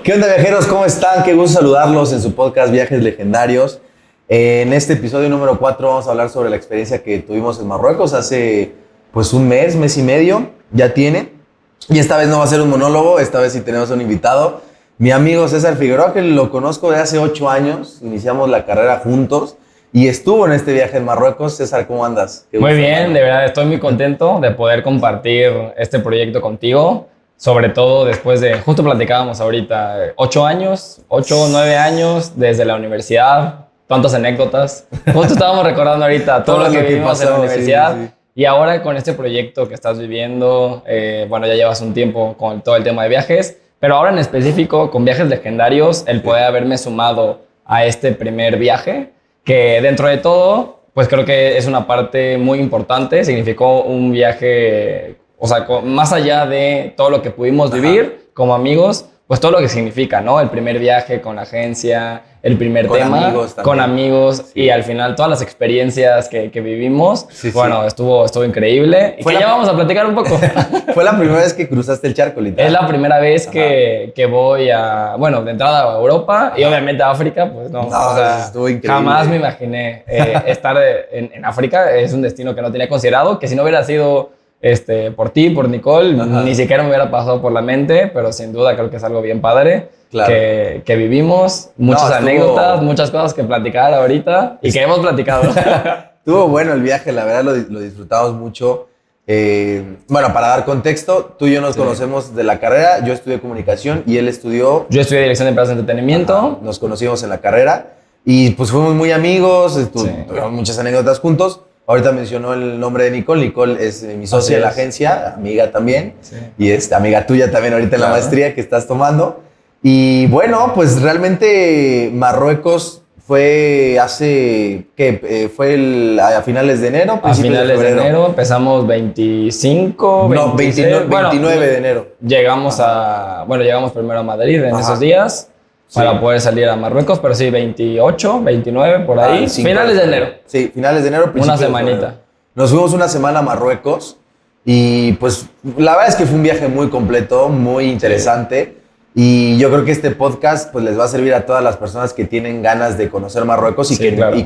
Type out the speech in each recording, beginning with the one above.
¿Qué onda, viajeros? ¿Cómo están? Qué gusto saludarlos en su podcast Viajes Legendarios. En este episodio número 4 vamos a hablar sobre la experiencia que tuvimos en Marruecos hace pues un mes y medio, ya tiene. Y esta vez no va a ser un monólogo, esta vez sí tenemos un invitado. Mi amigo César Figueroa, que lo conozco de hace 8 años, iniciamos la carrera juntos y estuvo en este viaje en Marruecos. César, ¿cómo andas? Muy bien, de verdad estoy muy contento de poder compartir este proyecto contigo. Sobre todo después de, justo platicábamos ahorita, 8 años, 8 o 9 años desde la universidad, tantas anécdotas. Justo estábamos recordando ahorita todo lo que vivimos en la universidad. Sí. Y ahora con este proyecto que estás viviendo, bueno, ya llevas un tiempo con todo el tema de viajes, pero ahora en específico con Viajes Legendarios, el poder haberme sumado a este primer viaje, que dentro de todo, pues creo que es una parte muy importante, significó un viaje. O sea, más allá de todo lo que pudimos vivir como amigos, pues todo lo que significa, ¿no? El primer viaje con la agencia, el primer tema con amigos sí. Y al final todas las experiencias que vivimos, bueno, estuvo increíble. Y que ya vamos a platicar un poco. Fue la primera vez que cruzaste el charco, literal. Es la primera vez que voy a, bueno, de entrada a Europa y obviamente a África, pues no. O sea, estuvo increíble. Jamás me imaginé estar en África. Es un destino que no tenía considerado, que si no hubiera sido por ti, por Nicole, ni siquiera me hubiera pasado por la mente, pero sin duda creo que es algo bien padre, claro. que vivimos, muchas anécdotas, muchas cosas que platicar ahorita y que hemos platicado. Estuvo bueno el viaje, la verdad lo disfrutamos mucho. Bueno, para dar contexto, tú y yo nos conocemos de la carrera, yo estudié comunicación y él estudió... Yo estudié dirección de empresas de entretenimiento. Nos conocimos en la carrera y pues fuimos muy amigos, tuvimos muchas anécdotas juntos. Ahorita mencionó el nombre de Nicole. Nicole es mi socia de la agencia, amiga también. Sí. Y amiga tuya también ahorita en la maestría que estás tomando. Y bueno, pues realmente Marruecos fue hace, ¿qué? Fue a finales de enero, a finales de enero, empezamos 25, 26, 29 de enero. Llegamos llegamos primero a Madrid en esos días. Para poder salir a Marruecos, pero sí, 28, 29, por ahí. Finales de enero. Sí, finales de enero. Una semanita. Nos fuimos una semana a Marruecos y pues la verdad es que fue un viaje muy completo, muy interesante. Sí. Y yo creo que este podcast pues les va a servir a todas las personas que tienen ganas de conocer Marruecos y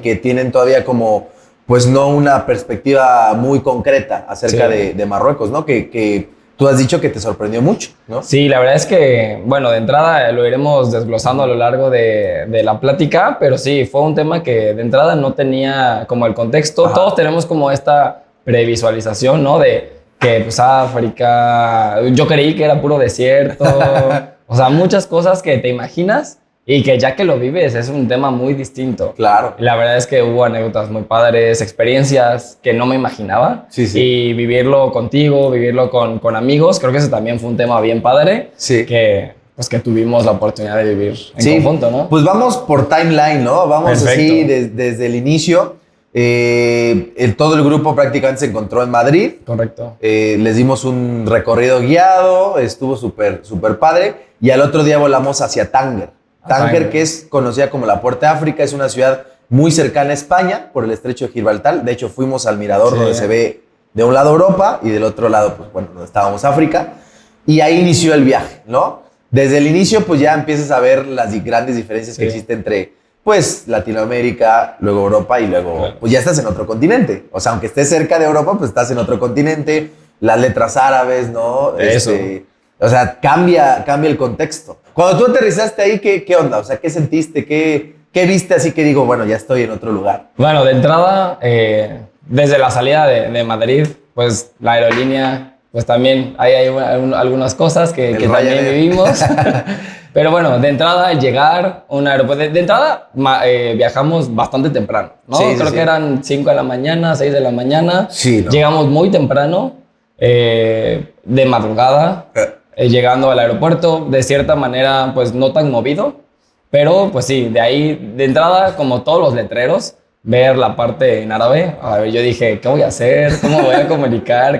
que tienen todavía como pues no una perspectiva muy concreta acerca de Marruecos, ¿no? Que tú has dicho que te sorprendió mucho, ¿no? Sí, la verdad es que, bueno, de entrada lo iremos desglosando a lo largo de la plática, pero sí, fue un tema que de entrada no tenía como el contexto. Todos tenemos como esta previsualización, ¿no? De que, pues, África, yo creí que era puro desierto, o sea, muchas cosas que te imaginas y que ya que lo vives es un tema muy distinto. Claro. La verdad es que hubo anécdotas muy padres, experiencias que no me imaginaba. Sí. Y vivirlo contigo, vivirlo con amigos, creo que eso también fue un tema bien padre. Sí. Que tuvimos la oportunidad de vivir en conjunto, ¿no? Pues vamos por timeline, ¿no? Vamos así desde el inicio. Todo el grupo prácticamente se encontró en Madrid. Correcto. Les dimos un recorrido guiado, estuvo súper padre. Y al otro día volamos hacia Tánger. Tánger, que es conocida como la Puerta de África, es una ciudad muy cercana a España por el estrecho de Gibraltar. De hecho, fuimos al mirador donde se ve de un lado Europa y del otro lado, pues bueno, donde estábamos África. Y ahí inició el viaje, ¿no? Desde el inicio, pues ya empiezas a ver las grandes diferencias que existen entre, pues, Latinoamérica, luego Europa y luego, pues ya estás en otro continente. O sea, aunque estés cerca de Europa, pues estás en otro continente. Las letras árabes, ¿no? Eso. O sea, cambia el contexto. Cuando tú aterrizaste ahí, ¿qué onda? O sea, ¿qué sentiste? ¿Qué viste así que digo, bueno, ya estoy en otro lugar? Bueno, de entrada, desde la salida de Madrid, pues la aerolínea, pues también hay algunas cosas que también vivimos. Pero bueno, de entrada, llegar a un aeropuerto. De entrada, viajamos bastante temprano, ¿no? Creo que eran 5 de la mañana, 6 de la mañana. Sí, ¿no? Llegamos muy temprano, de madrugada. Llegando al aeropuerto, de cierta manera, pues no tan movido, pero pues sí, de ahí, de entrada, como todos los letreros, ver la parte en árabe. A ver, yo dije, ¿qué voy a hacer? ¿Cómo voy a comunicar?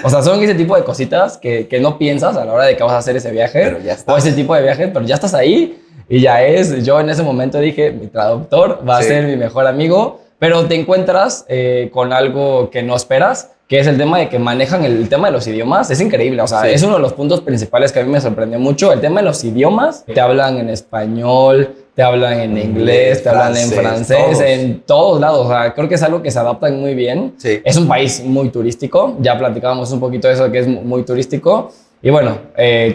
O sea, son ese tipo de cositas que no piensas a la hora de que vas a hacer ese viaje, o ese tipo de viajes, pero ya estás ahí y yo en ese momento dije, mi traductor va a ser mi mejor amigo, pero te encuentras con algo que no esperas, que es el tema de que manejan el tema de los idiomas. Es increíble, o sea, es uno de los puntos principales que a mí me sorprendió mucho. El tema de los idiomas, te hablan en español, te hablan en inglés, te hablan en francés, en todos lados. O sea, creo que es algo que se adaptan muy bien. Sí. Es un país muy turístico, ya platicábamos un poquito de eso, que es muy turístico. Y bueno,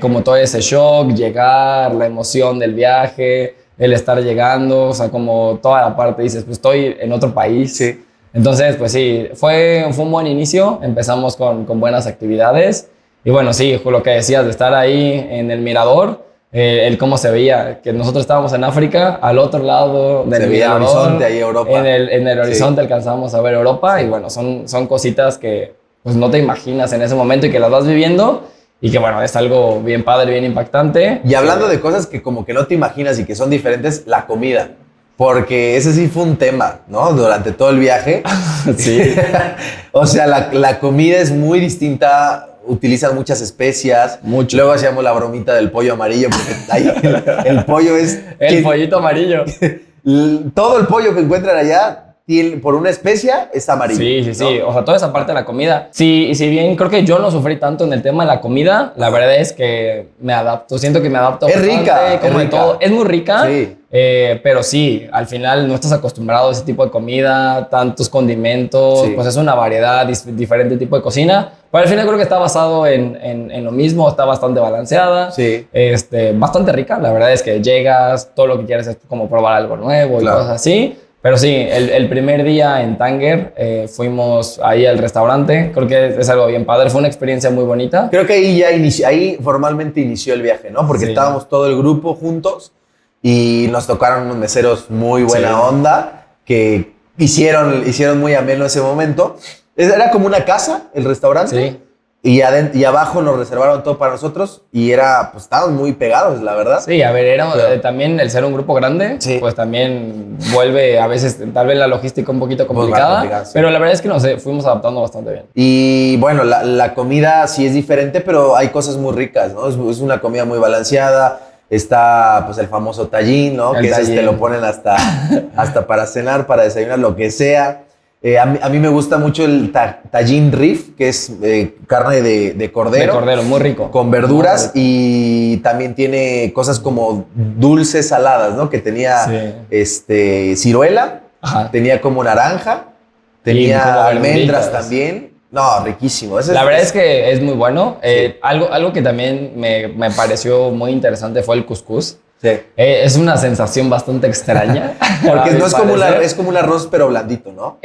como todo ese shock, llegar, la emoción del viaje, el estar llegando, o sea, como toda la parte, dices, pues estoy en otro país. Sí. Entonces, pues sí, fue un buen inicio, empezamos con buenas actividades. Y bueno, sí, lo que decías de estar ahí en el mirador, el cómo se veía, que nosotros estábamos en África, al otro lado del se veía mirador, el horizonte, ahí Europa. En el horizonte alcanzábamos a ver Europa. Y bueno, son cositas que pues no te imaginas en ese momento y que las vas viviendo. Y que bueno, es algo bien padre, bien impactante. Y hablando de cosas que como que no te imaginas y que son diferentes, la comida. Porque ese sí fue un tema, ¿no? Durante todo el viaje. Sí. O sea, la comida es muy distinta, utilizan muchas especias. Mucho. Luego hacíamos la bromita del pollo amarillo, porque ahí el pollo es... El pollito amarillo. Todo el pollo que encuentran allá, por una especia, es amarillo. Sí, sí, ¿no? sí. O sea, toda esa parte de la comida. Sí, y si bien creo que yo no sufrí tanto en el tema de la comida, la verdad es que me adapto. Siento que me adapto Es bastante, rica, como es en rica. todo. Es muy rica. Sí. Pero sí, al final no estás acostumbrado a ese tipo de comida, tantos condimentos, Sí. pues es una variedad, diferente tipo de cocina. Pero al final creo que está basado en lo mismo, está bastante balanceada, Sí. bastante rica. La verdad es que llegas, todo lo que quieres es como probar algo nuevo y Claro. cosas así. Pero sí, el primer día en Tánger fuimos ahí al restaurante, creo que es algo bien padre, fue una experiencia muy bonita. Creo que ahí ya ahí formalmente inició el viaje, ¿no? Porque Sí. estábamos todo el grupo juntos y nos tocaron unos meseros muy buena Sí. onda que hicieron muy ameno ese momento. Era como una casa, el restaurante. Sí. Y abajo nos reservaron todo para nosotros y pues estábamos muy pegados, la verdad. Sí, a ver, Claro. también el ser un grupo grande, Sí. pues también vuelve a veces tal vez la logística un poquito Pues más complicada, complicada, sí. pero la verdad es que nos fuimos adaptando bastante bien. Y bueno, la comida sí es diferente, pero hay cosas muy ricas, ¿no? Es una comida muy balanceada. Está pues el famoso tallín, ¿no? El Que ese tallín. te lo ponen hasta para cenar, para desayunar, lo que sea. A mí me gusta mucho el tallín riff, que es carne de cordero. De cordero, muy rico. Con verduras y también tiene cosas como dulces saladas, ¿no? Que tenía ciruela, Ajá. tenía como naranja, como tenía almendras verduritas. también. No, riquísimo. La verdad es que es muy bueno. Algo que también me pareció muy interesante fue el cuscús. Sí. Es una sensación bastante extraña. Porque a mi no es parecer. es como un arroz, pero blandito, ¿no?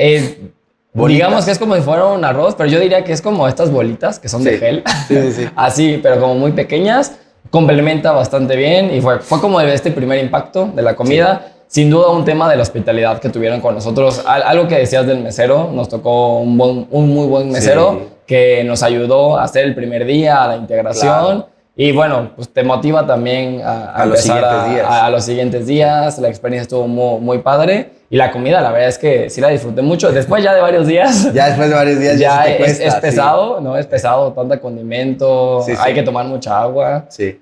Bolitas. Digamos que es como si fuera un arroz, pero yo diría que es como estas bolitas que son de Sí. gel. Sí. Así, pero como muy pequeñas. Complementa bastante bien y fue como este primer impacto de la comida. Sin duda un tema de la hospitalidad que tuvieron con nosotros. Algo que decías del mesero, nos tocó un muy buen mesero Sí. que nos ayudó a hacer el primer día, a la integración. Claro. Y bueno, pues te motiva también a los empezar siguientes días. a los siguientes días. La experiencia estuvo muy padre. Y la comida, la verdad es que sí la disfruté mucho. Después ya de varios días, Ya después de varios días ya se te cuesta. es pesado, ¿no? Es pesado, tanta condimento, Sí, sí. hay que tomar mucha agua. Sí.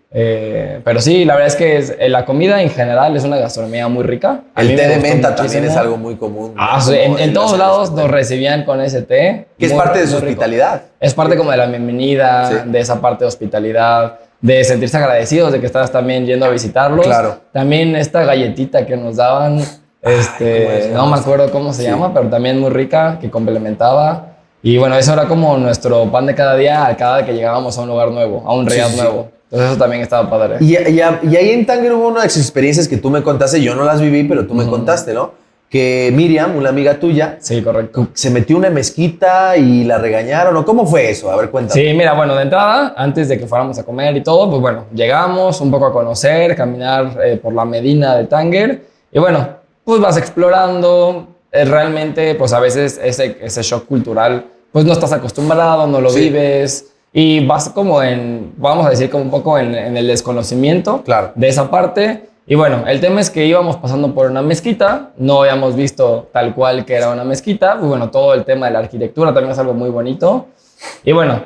Pero sí, la verdad es que la comida en general es una gastronomía muy rica. A mí El me té de gustó menta muchísimo. también es algo muy común. ¿no? Ah, sí, Como en todos los lados nos recibían con ese té. Que es Muy- parte de su muy rico. hospitalidad. Es parte como de la bienvenida, Sí. de esa parte de hospitalidad, de sentirse agradecidos de que estás también yendo a visitarlos. Claro. También esta galletita que nos daban, ¿cómo es? no me acuerdo cómo se Sí. llama, pero también muy rica, que complementaba. Y bueno, eso era como nuestro pan de cada día, cada que llegábamos a un lugar nuevo, a un Sí, riad sí. nuevo. Entonces eso también estaba padre. Y ahí en Tánger hubo unas experiencias que tú me contaste, yo no las viví, pero tú me contaste, ¿no? Que Miriam, una amiga tuya, Sí, correcto. se metió a una mezquita y la regañaron, ¿o cómo fue eso? A ver, cuéntame. Sí, mira, bueno, de entrada, antes de que fuéramos a comer y todo, pues bueno, llegamos un poco a conocer, caminar por la Medina de Tánger y bueno, pues vas explorando, realmente pues a veces ese shock cultural, pues no estás acostumbrado, no lo Sí. vives y vas como vamos a decir como un poco en el desconocimiento Claro. de esa parte. Y bueno, el tema es que íbamos pasando por una mezquita, no habíamos visto tal cual que era una mezquita, pues bueno, todo el tema de la arquitectura también es algo muy bonito. Y bueno,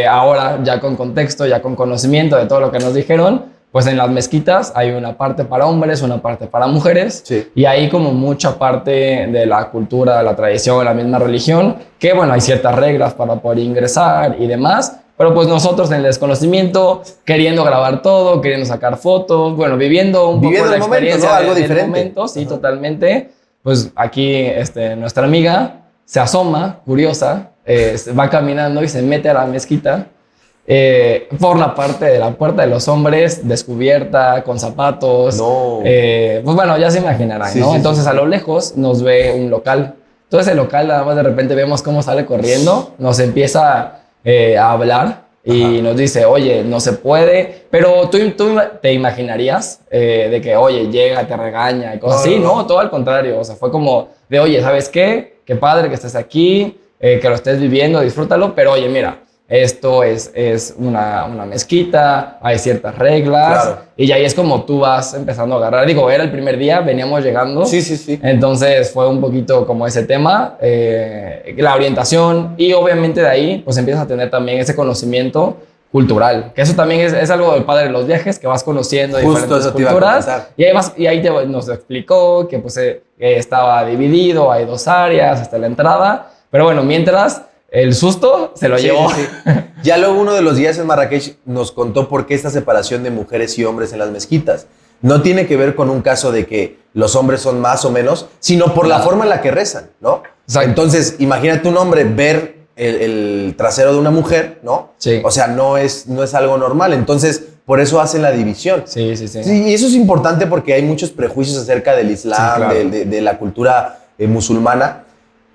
ahora ya con contexto, ya con conocimiento de todo lo que nos dijeron, pues en las mezquitas hay una parte para hombres, una parte para mujeres, Sí. y hay como mucha parte de la cultura, de la tradición, de la misma religión, que bueno, hay ciertas reglas para poder ingresar y demás, pero pues nosotros en el desconocimiento, queriendo grabar todo, queriendo sacar fotos, bueno, viviendo un poco Viviendo la el momento, experiencia ¿no? Algo del diferente. momento, sí, totalmente, pues aquí nuestra amiga se asoma, curiosa, va caminando y se mete a la mezquita, por la parte de la puerta de los hombres, descubierta, con zapatos. No. Pues bueno, ya se imaginarán, Sí, ¿no? sí, Entonces sí, a lo lejos nos ve un local. Entonces el local nada más de repente vemos cómo sale corriendo, nos empieza a hablar y Ajá. nos dice, oye, no se puede, pero tú te imaginarías de que, oye, llega, te regaña y cosas No, así, no, no. no, todo al contrario, o sea, fue como de, oye, ¿sabes qué? Qué padre que estés aquí, que lo estés viviendo, disfrútalo, pero oye, mira, esto es una mezquita, hay ciertas reglas, Claro. y ahí es como tú vas empezando a agarrar. Digo, era el primer día, veníamos llegando. Sí, sí, sí. Entonces fue un poquito como ese tema, la orientación, y obviamente de ahí pues empiezas a tener también ese conocimiento cultural, que eso también es algo del padre de los viajes, que vas conociendo Justo diferentes eso te iba a culturas, comentar. y ahí nos explicó que pues estaba dividido, hay 2 áreas hasta la entrada, pero bueno, mientras el susto se lo Sí, llevó. sí, sí. Ya luego uno de los días en Marrakech nos contó por qué esta separación de mujeres y hombres en las mezquitas. No tiene que ver con un caso de que los hombres son más o menos, sino por la forma en la que rezan, ¿no? Exacto. Entonces, imagínate un hombre ver el trasero de una mujer, ¿no? Sí. O sea, no es algo normal. Entonces, por eso hacen la división. Sí, sí, sí. Sí, y eso es importante porque hay muchos prejuicios acerca del Islam, Sí, claro. de la cultura musulmana,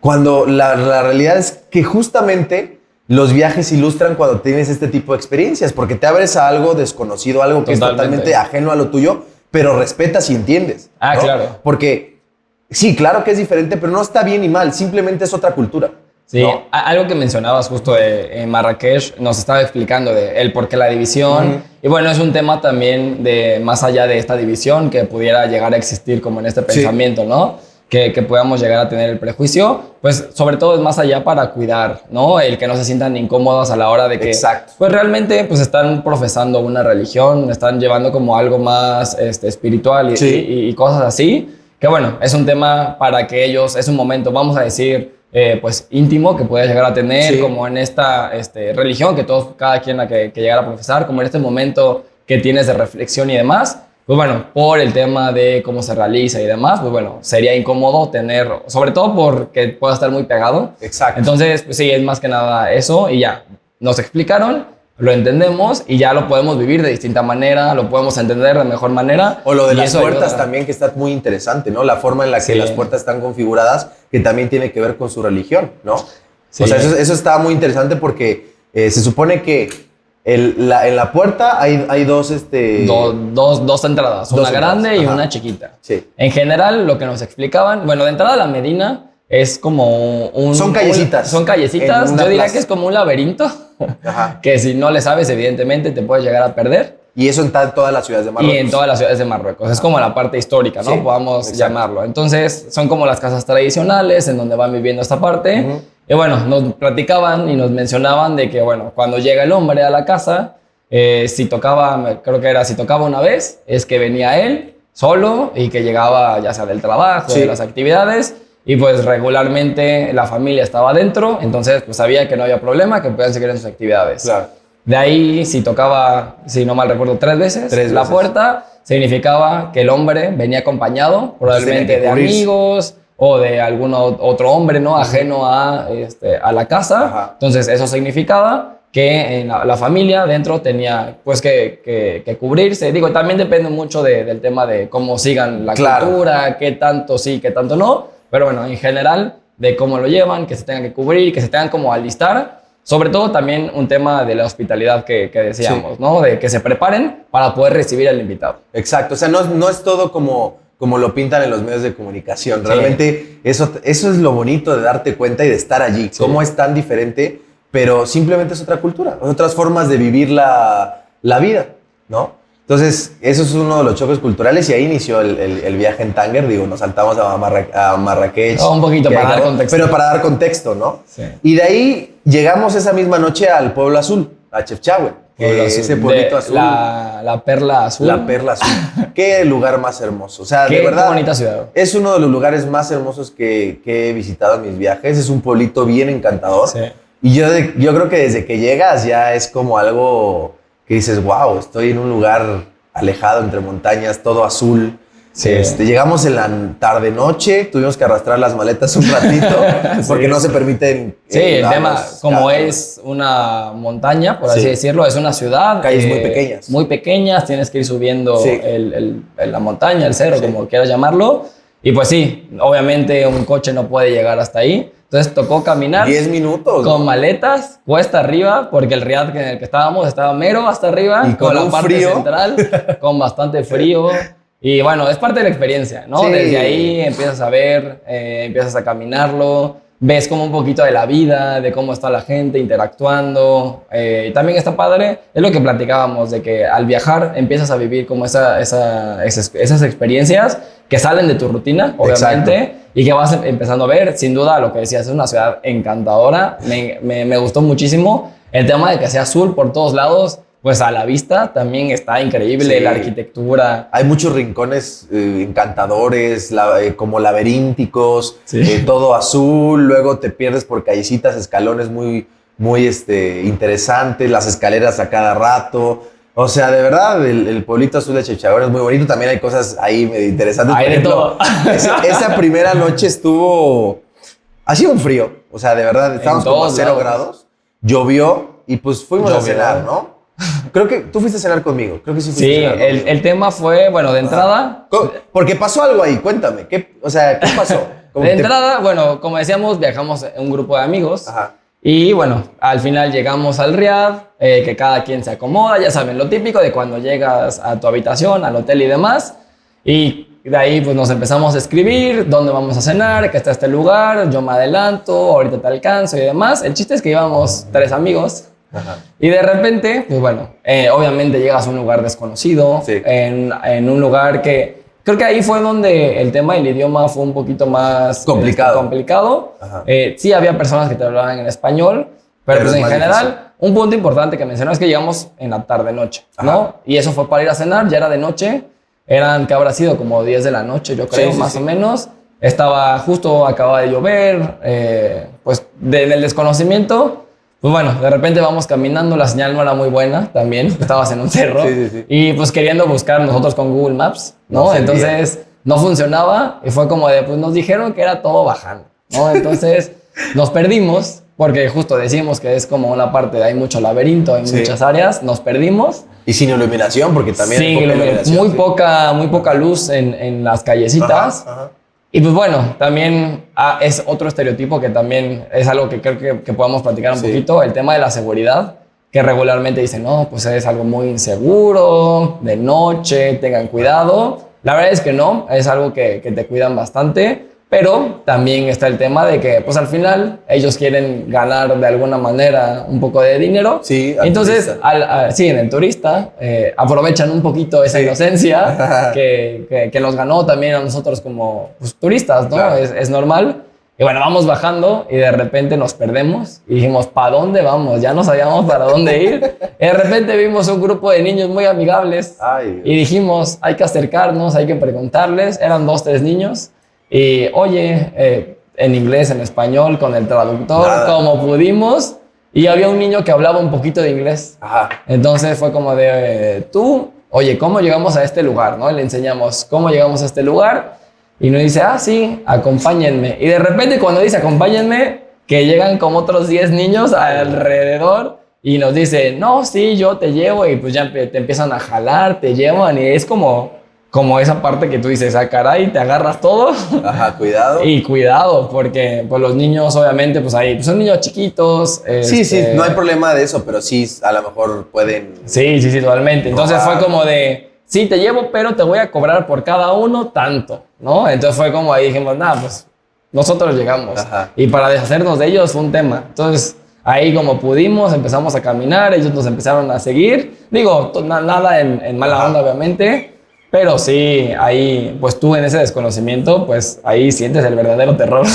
cuando la realidad es que justamente los viajes ilustran cuando tienes este tipo de experiencias, porque te abres a algo desconocido, algo que Totalmente. es totalmente ajeno a lo tuyo, pero respetas y entiendes. Ah, ¿no? claro. Porque sí, claro que es diferente, pero no está bien ni mal, simplemente es otra cultura. Sí, ¿no? algo que mencionabas justo en Marrakech, nos estaba explicando de el por qué la división. Ujú. Y bueno, es un tema también de más allá de esta división que pudiera llegar a existir como en este Sí. pensamiento, ¿no? Que podamos llegar a tener el prejuicio, pues sobre todo es más allá para cuidar, ¿no? El que no se sientan incómodos a la hora de que, Exacto. pues realmente pues están profesando una religión, están llevando como algo más espiritual Sí. y cosas así, que bueno, es un tema para que ellos, es un momento, vamos a decir, pues íntimo que puedes llegar a tener, Sí. como en esta religión que todos, cada quien la que llegara a profesar, como en este momento que tienes de reflexión y demás, pues bueno, por el tema de cómo se realiza y demás, pues bueno, sería incómodo tener, sobre todo porque pueda estar muy pegado. Exacto. Entonces, pues sí, es más que nada eso y ya, nos explicaron, lo entendemos y ya lo podemos vivir de distinta manera, lo podemos entender de mejor manera. O lo de y las eso puertas ayuda. también, que está muy interesante, ¿no? La forma en la que Sí. las puertas están configuradas, que también tiene que ver con su religión, ¿no? Sí. O sea, eso está muy interesante porque se supone que en la puerta hay dos, Dos entradas, Dos una entradas, grande y ajá. una chiquita. Sí. En general, lo que nos explicaban, bueno, de entrada a la Medina es como Son callecitas. son callecitas, En una yo diría plaza. que es como un laberinto, Ajá. que si no le sabes, evidentemente te puedes llegar a perder. Y eso en todas las ciudades de Marruecos. Y en todas las ciudades de Marruecos. Es como la parte histórica, ¿no? Sí, Podamos exacto. llamarlo. Entonces, son como las casas tradicionales en donde van viviendo esta parte. Ujú. Y bueno, nos platicaban y nos mencionaban de que, bueno, cuando llega el hombre a la casa, si tocaba, creo que era si tocaba una vez, es que venía él solo y que llegaba ya sea del trabajo, Sí. de las actividades. Y pues regularmente la familia estaba dentro, entonces pues sabía que no había problema, que podían seguir en sus actividades. Claro. De ahí, si tocaba, si no mal recuerdo, 3 veces, Tres la veces. puerta, significaba que el hombre venía acompañado, probablemente tenía que de cubrirse. amigos o de algún otro hombre, ¿no? Ajeno a la casa. Ajá. Entonces, eso significaba que en la familia dentro tenía pues que cubrirse. Digo, también depende mucho del tema de cómo sigan la Claro. cultura, qué tanto sí, qué tanto no. Pero bueno, en general, de cómo lo llevan, que se tengan que cubrir, que se tengan como alistar. Sobre todo también un tema de la hospitalidad que decíamos, ¿no? De que se preparen para poder recibir al invitado. Exacto. O sea, no es todo como lo pintan en los medios de comunicación. Sí. Realmente eso es lo bonito de darte cuenta y de estar allí. Sí. Cómo es tan diferente, pero simplemente es otra cultura, otras formas de vivir la vida, ¿no? Entonces, eso es uno de los choques culturales y ahí inició el viaje en Tánger. Digo, nos saltamos a Marrakech. Un poquito que para hay, dar ¿no? contexto. Pero para dar contexto, ¿no? Sí. Y de ahí llegamos esa misma noche al Pueblo Azul, a Chefchaouen, que ese pueblito azul. La Perla Azul. La Perla Azul. Qué lugar más hermoso. O sea, Qué de verdad. Qué bonita ciudad. Es uno de los lugares más hermosos que he visitado en mis viajes. Es un pueblito bien encantador. Sí. Y yo creo que desde que llegas ya es como algo que dices, wow, estoy en un lugar alejado entre montañas, todo azul. Sí. Llegamos en la tarde-noche, tuvimos que arrastrar las maletas un ratito porque no se permiten. Sí, el tema, como es una montaña, por así decirlo, es una ciudad. Calles muy pequeñas. Muy pequeñas, tienes que ir subiendo la montaña, el cerro, como quieras llamarlo. Y pues sí, obviamente un coche no puede llegar hasta ahí. Entonces tocó caminar 10 minutos con maletas, cuesta arriba, porque el riad en el que estábamos estaba mero hasta arriba, y con la un parte frío central, con bastante frío. Y bueno, es parte de la experiencia, ¿no? Sí. Desde ahí empiezas a ver, empiezas a caminarlo, ves como un poquito de la vida, de cómo está la gente interactuando. Y también está padre, es lo que platicábamos, de que al viajar empiezas a vivir como esas experiencias que salen de tu rutina, obviamente. Exacto. Y que vas empezando a ver, sin duda, lo que decías, es una ciudad encantadora. Me gustó muchísimo el tema de que sea azul por todos lados. Pues a la vista también está increíble, la arquitectura. Hay muchos rincones encantadores, como laberínticos, todo azul. Luego te pierdes por callecitas, escalones muy interesantes, las escaleras a cada rato. O sea, de verdad, el pueblito azul de Chechagón es muy bonito. También hay cosas ahí medio interesantes. Hay por ejemplo, de todo. Esa primera noche hacía un frío. O sea, de verdad, estábamos como a 0 grados. Llovió y pues fuimos a cenar, ¿no? Creo que tú fuiste a cenar conmigo. Creo que sí fuiste a cenar conmigo. El tema fue, bueno, de entrada... Porque pasó algo ahí, cuéntame. ¿Qué pasó? De entrada, bueno, como decíamos, viajamos en un grupo de amigos. Ajá. Y bueno, al final llegamos al riad, que cada quien se acomoda, ya saben, lo típico de cuando llegas a tu habitación, al hotel y demás. Y de ahí pues nos empezamos a escribir, dónde vamos a cenar, que está este lugar, yo me adelanto, ahorita te alcanzo y demás. El chiste es que íbamos 3 amigos. Ajá. Y de repente, pues bueno, obviamente llegas a un lugar desconocido, en un lugar que... Creo que ahí fue donde el tema del idioma fue un poquito más complicado. Sí había personas que te hablaban en español, pero pues en general, difícil. Un punto importante que mencioné es que llegamos en la tarde-noche, ¿no? Y eso fue para ir a cenar, ya era de noche, que habrá sido como 10 de la noche, yo creo, más o menos. Acababa de llover, pues en el desconocimiento... Pues bueno, de repente vamos caminando, la señal no era muy buena también, estabas en un cerro y pues queriendo buscar nosotros con Google Maps, ¿no? Entonces no funcionaba y fue como de, pues nos dijeron que era todo bajando, ¿no? Entonces nos perdimos porque justo decimos que es como una parte de hay mucho laberinto, hay muchas áreas, nos perdimos. Y sin iluminación porque también hay poca iluminación. Muy poca luz en las callecitas. Ajá. Y pues bueno, también es otro estereotipo que también es algo que creo que podamos platicar un poquito, el tema de la seguridad, que regularmente dicen, no, pues es algo muy inseguro, de noche, tengan cuidado. La verdad es que no, es algo que te cuidan bastante, pero también está el tema de que pues al final ellos quieren ganar de alguna manera un poco de dinero. Sí, entonces, en el turista, aprovechan un poquito esa inocencia que nos ganó también a nosotros como pues, turistas, ¿no? Claro. Es normal. Y bueno, vamos bajando y de repente nos perdemos y dijimos, ¿para dónde vamos? Ya no sabíamos para dónde ir. Y de repente vimos un grupo de niños muy amigables y dijimos, hay que acercarnos, hay que preguntarles. Eran 2, 3 niños. Y oye, en inglés, en español, con el traductor, como pudimos. Y había un niño que hablaba un poquito de inglés. Ajá. Entonces fue como de, oye, ¿cómo llegamos a este lugar? ¿No? Le enseñamos cómo llegamos a este lugar. Y nos dice, sí, acompáñenme. Y de repente cuando dice acompáñenme, que llegan como otros 10 niños alrededor. Y nos dice, no, sí, yo te llevo. Y pues ya te empiezan a jalar, te llevan. Y es como esa parte que tú dices, caray, te agarras todo. Ajá, cuidado. Y cuidado, porque pues los niños, obviamente, pues ahí pues son niños chiquitos. Sí, no hay problema de eso, pero sí, a lo mejor pueden... Sí, totalmente. Entonces fue como de, sí, te llevo, pero te voy a cobrar por cada uno tanto, ¿no? Entonces fue como ahí dijimos, pues nosotros llegamos. Ajá. Y para deshacernos de ellos fue un tema. Entonces... Ahí como pudimos empezamos a caminar, ellos nos empezaron a seguir. Digo, nada en mala onda, obviamente. Pero sí, ahí, pues tú en ese desconocimiento, pues ahí sientes el verdadero terror.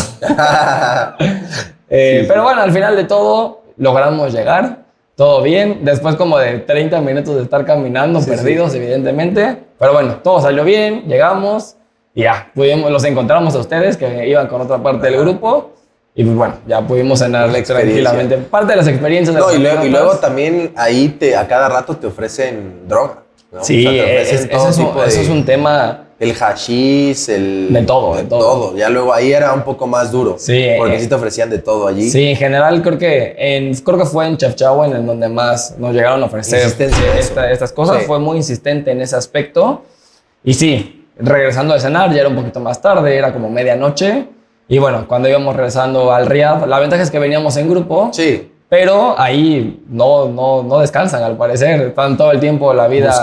Pero bueno, al final de todo, logramos llegar. todo bien. Después como de 30 minutos de estar caminando, perdidos evidentemente. Pero bueno, todo salió bien, llegamos y ya, los encontramos a ustedes que iban con otra parte del grupo. Y pues bueno, ya pudimos cenar tranquilamente. Parte de las experiencias. No, y luego también ahí a cada rato te ofrecen droga, ¿no? Sí, o sea, te ofrecen eso es un tema. El hashish, De todo. Ya luego ahí era un poco más duro. Sí. Porque sí te ofrecían de todo allí. Sí, en general creo que fue en Chefchaouen en donde más nos llegaron a ofrecer estas cosas. Sí. Fue muy insistente en ese aspecto. Y sí, regresando a cenar, ya era un poquito más tarde, era como medianoche. Y bueno, cuando íbamos regresando al Riad, la ventaja es que veníamos en grupo. Sí. Pero ahí no descansan, al parecer. Están todo el tiempo la vida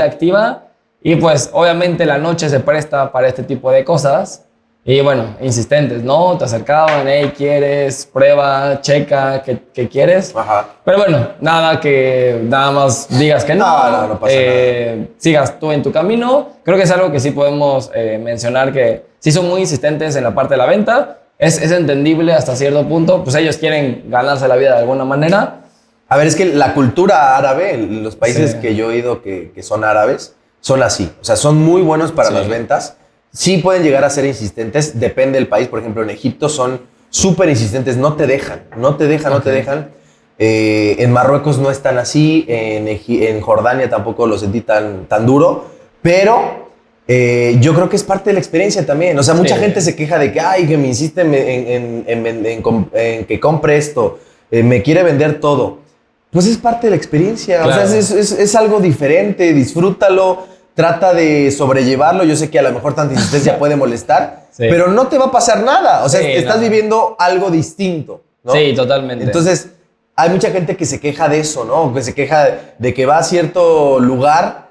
activa. Y pues obviamente la noche se presta para este tipo de cosas. Y bueno, insistentes, ¿no? Te acercaban, hey, ¿quieres? Prueba, checa, ¿qué quieres? Ajá. Pero bueno, nada más digas que no. No pasa nada. Sigas tú en tu camino. Creo que es algo que sí podemos mencionar, que sí son muy insistentes en la parte de la venta. Es entendible hasta cierto punto. Pues ellos quieren ganarse la vida de alguna manera. A ver, es que la cultura árabe, los países que yo he oído que son árabes, son así. O sea, son muy buenos para las ventas. Sí pueden llegar a ser insistentes, depende del país. Por ejemplo, en Egipto son súper insistentes, no te dejan. En Marruecos no es tan así, en Jordania tampoco lo sentí tan duro, pero yo creo que es parte de la experiencia también. O sea, mucha gente se queja de que, ay, que me insisten en que compre esto, me quiere vender todo. Pues es parte de la experiencia, claro. O sea, es algo diferente, disfrútalo, trata de sobrellevarlo. Yo sé que a lo mejor tanta insistencia puede molestar, pero no te va a pasar nada. O sea, estás viviendo algo distinto, ¿no? Sí, totalmente. Entonces, hay mucha gente que se queja de eso, ¿no? Que se queja de que va a cierto lugar.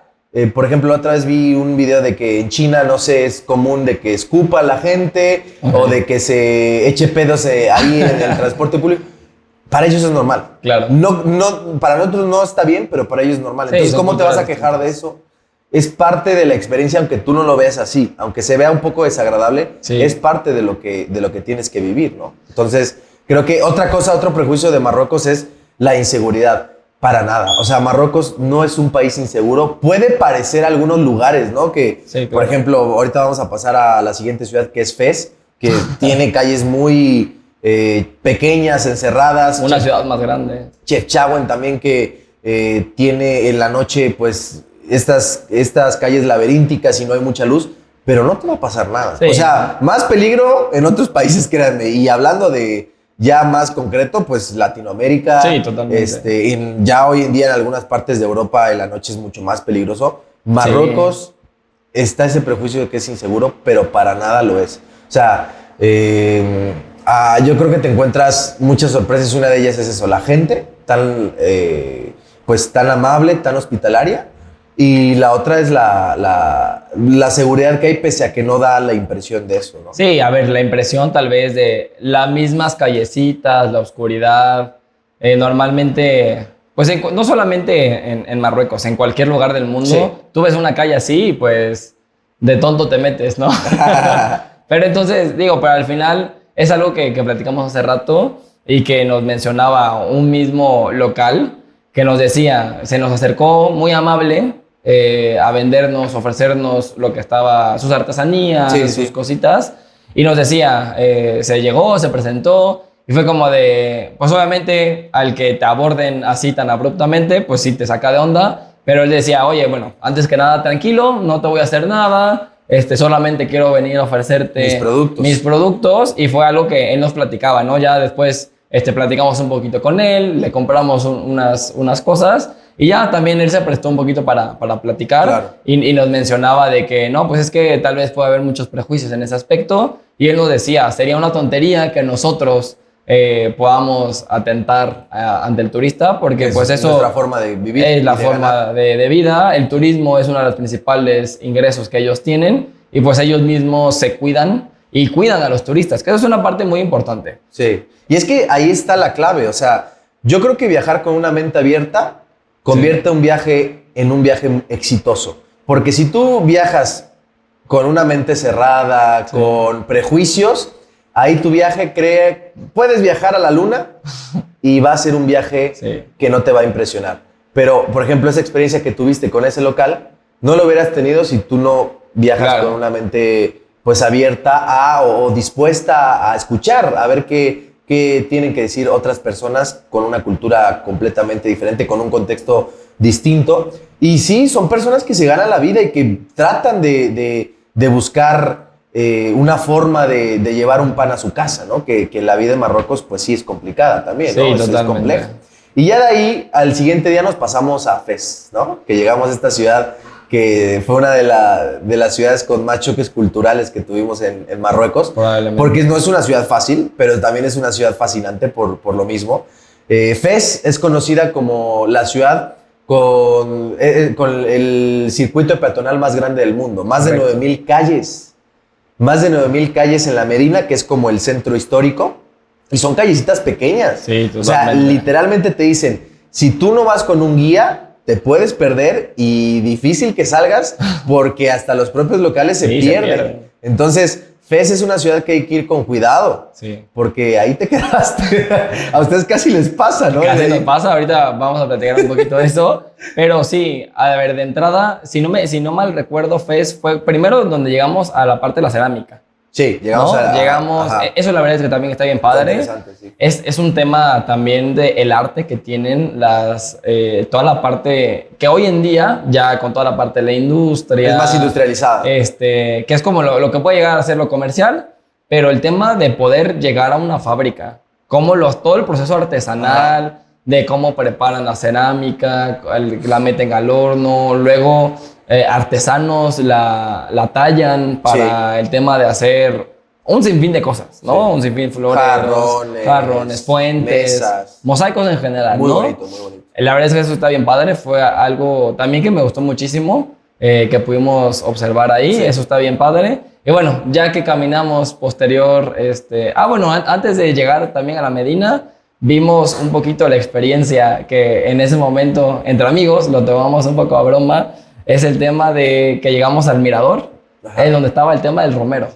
Por ejemplo, la otra vez vi un video de que en China, no sé, es común de que escupa la gente o de que se eche pedos ahí en el transporte público. Para ellos es normal. Claro. No, para nosotros no está bien, pero para ellos es normal. Entonces, ¿cómo te vas a quejar de eso? Es parte de la experiencia, aunque tú no lo veas así. Aunque se vea un poco desagradable, es parte de lo que tienes que vivir, ¿no? Entonces, creo que otro prejuicio de Marruecos es la inseguridad. Para nada. O sea, Marruecos no es un país inseguro. Puede parecer algunos lugares, ¿no? Que, por ejemplo, ahorita vamos a pasar a la siguiente ciudad, que es Fez, que tiene calles muy pequeñas, encerradas. Una ciudad más grande. Chefchaouen también, que tiene en la noche, pues, estas calles laberínticas y no hay mucha luz, pero no te va a pasar nada. O sea, más peligro en otros países, créanme. Y hablando de ya más concreto, pues Latinoamérica. Sí, totalmente. Ya hoy en día en algunas partes de Europa en la noche es mucho más peligroso. Marruecos está ese prejuicio de que es inseguro, pero para nada lo es. O sea, yo creo que te encuentras muchas sorpresas. Una de ellas es eso, la gente tan amable, tan hospitalaria. Y la otra es la seguridad que hay, pese a que no da la impresión de eso, ¿no? Sí, a ver, la impresión tal vez de las mismas callecitas, la oscuridad. Normalmente, pues no solamente en Marruecos, en cualquier lugar del mundo, tú ves una calle así y pues de tonto te metes, ¿no? Pero entonces, pero al final es algo que platicamos hace rato y que nos mencionaba un mismo local que nos decía, se nos acercó muy amable a vendernos, ofrecernos lo que estaba, sus artesanías, sus cositas, y nos decía, se llegó, se presentó, y fue como de, pues obviamente al que te aborden así tan abruptamente, pues sí te saca de onda, pero él decía, oye, bueno, antes que nada, tranquilo, no te voy a hacer nada, solamente quiero venir a ofrecerte mis productos, y fue algo que él nos platicaba, ¿no? Ya después platicamos un poquito con él, le compramos unas cosas, y ya también él se prestó un poquito para platicar. Claro. Y nos mencionaba de que no, pues es que tal vez puede haber muchos prejuicios en ese aspecto, y él nos decía, sería una tontería que nosotros podamos atentar ante el turista, porque pues eso es nuestra forma de vivir, es la forma de vida. El turismo es uno de los principales ingresos que ellos tienen, y pues ellos mismos se cuidan y cuidan a los turistas, que eso es una parte muy importante. Sí, y es que ahí está la clave. O sea, yo creo que viajar con una mente abierta convierte un viaje en un viaje exitoso. Porque si tú viajas con una mente cerrada, con prejuicios, ahí tu viaje puedes viajar a la luna y va a ser un viaje que no te va a impresionar. Pero, por ejemplo, esa experiencia que tuviste con ese local, no lo hubieras tenido si tú no viajas con una mente pues abierta o dispuesta a escuchar, a ver qué tienen que decir otras personas con una cultura completamente diferente, con un contexto distinto. Y sí, son personas que se ganan la vida y que tratan de buscar una forma de llevar un pan a su casa, ¿no? Que la vida en Marruecos pues sí es complicada también, ¿no? Sí, es compleja. Y ya de ahí, al siguiente día nos pasamos a Fez, ¿no? Que llegamos a esta ciudad que fue una de las ciudades con más choques culturales que tuvimos en Marruecos. Porque no es una ciudad fácil, pero también es una ciudad fascinante por lo mismo. Fez es conocida como la ciudad con el circuito peatonal más grande del mundo. Más de 9,000 calles. Más de 9,000 calles en la Medina, que es como el centro histórico. Y son callecitas pequeñas. Sí, totalmente. O sea, literalmente te dicen, si tú no vas con un guía, te puedes perder y difícil que salgas porque hasta los propios locales se pierden. Entonces, Fez es una ciudad que hay que ir con cuidado. Sí. Porque ahí te quedaste. A ustedes casi les pasa, ¿no? Casi nos pasa. Ahorita vamos a platicar un poquito de eso. Pero sí, a ver, de entrada, si no mal recuerdo, Fez fue primero donde llegamos a la parte de la cerámica. Sí, llegamos eso la verdad es que también está bien padre. Interesante, sí. Es un tema también del arte que tienen toda la parte que hoy en día, ya con toda la parte de la industria. Es más industrializada. Que es como lo que puede llegar a ser lo comercial, pero el tema de poder llegar a una fábrica, todo el proceso artesanal, de cómo preparan la cerámica, la meten al horno, luego... artesanos la tallan para el tema de hacer un sinfín de cosas, ¿no? Sí. Un sinfín de flores, jarrones, fuentes, mesas, mosaicos en general, muy ¿no? Bonito, muy bonito. La verdad es que eso está bien padre, fue algo también que me gustó muchísimo, que pudimos observar ahí, sí. Eso está bien padre. Y bueno, ya que caminamos posterior, antes de llegar también a la Medina, vimos un poquito la experiencia que en ese momento, entre amigos, lo tomamos un poco a broma. Es el tema de que llegamos al mirador, donde estaba el tema del romero.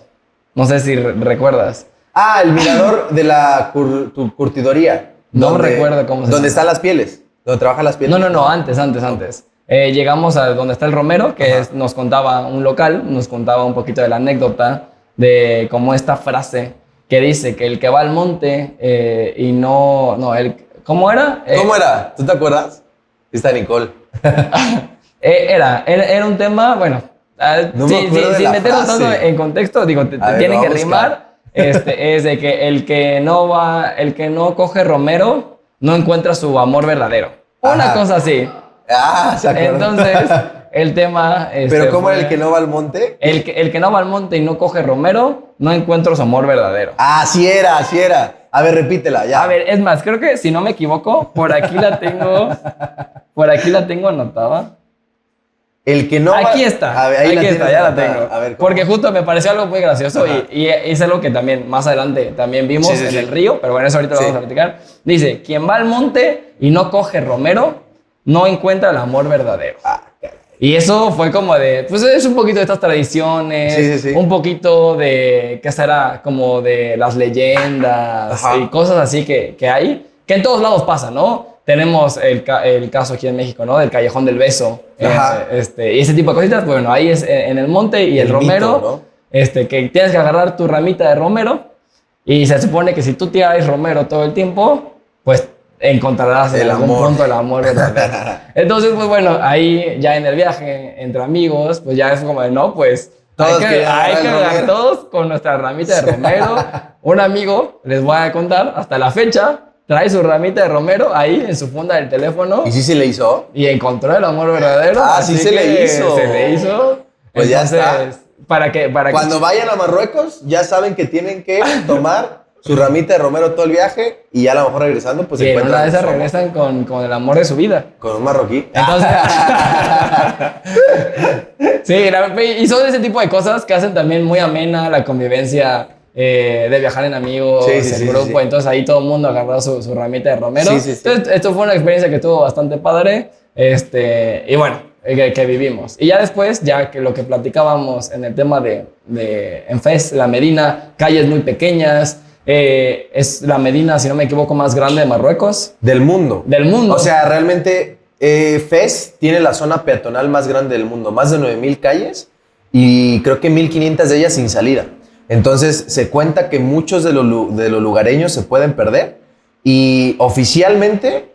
No sé si recuerdas. Ah, el mirador de la curtidoría. No recuerdo cómo se llama. ¿Dónde están las pieles? ¿Dónde trabajan las pieles? No, antes. Llegamos a donde está el romero, que nos contaba un local, nos contaba un poquito de la anécdota de como esta frase que dice que el que va al monte ¿cómo era? ¿Cómo era? ¿Tú te acuerdas? Está Nicole. Era un tema, bueno, sin meternos tanto en contexto, digo, tienen que rimar, es de que el que no coge romero no encuentra su amor verdadero. Una cosa así. ¿Se acuerda? Entonces, el tema... ¿Pero cómo era el que no va al monte? El que no va al monte y no coge romero, no encuentra su amor verdadero. Así era. A ver, repítela, ya. A ver, es más, creo que si no me equivoco, por aquí la tengo anotada. El que no aquí está, ver, aquí está, ya la tengo. A ver, porque justo me pareció algo muy gracioso y es algo que también más adelante también vimos en el río, pero bueno, eso ahorita lo vamos a platicar. Dice, quien va al monte y no coge romero, no encuentra el amor verdadero. Y eso fue como pues es un poquito de estas tradiciones, un poquito de, ¿qué será? Como de las leyendas y cosas así que hay, que en todos lados pasa, ¿no? Tenemos el caso aquí en México, ¿no? Del Callejón del Beso. Y ese tipo de cositas, bueno, ahí es en el monte y el romero, mito, ¿no? Que tienes que agarrar tu ramita de romero y se supone que si tú tiras romero todo el tiempo, pues encontrarás en algún punto el amor verdadero. Entonces, pues bueno, ahí ya en el viaje, entre amigos, pues ya es como de, no, pues hay que agarrar todos con nuestra ramita de romero. Un amigo, les voy a contar, hasta la fecha, trae su ramita de romero ahí en su funda del teléfono. ¿Y sí se le hizo? Y encontró el amor verdadero. Sí se le hizo. Se le hizo. Pues entonces, ya está. Para Cuando vayan a Marruecos, ya saben que tienen que tomar su ramita de romero todo el viaje y ya a lo mejor regresando, pues se encuentran. Y en una de esas regresan con el amor de su vida. Con un marroquí. Entonces... sí, y son ese tipo de cosas que hacen también muy amena la convivencia de viajar en amigos, en grupo. Entonces ahí todo el mundo agarró su ramita de romero. Entonces esto fue una experiencia que estuvo bastante padre. Y bueno, que vivimos. Y ya después, ya que lo que platicábamos en el tema en Fez, la Medina, calles muy pequeñas, es la Medina, si no me equivoco, más grande de Marruecos. Del mundo. Del mundo. O sea, realmente Fez tiene la zona peatonal más grande del mundo, más de 9,000 calles y creo que 1,500 de ellas sin salida. Entonces se cuenta que muchos de los lugareños se pueden perder y oficialmente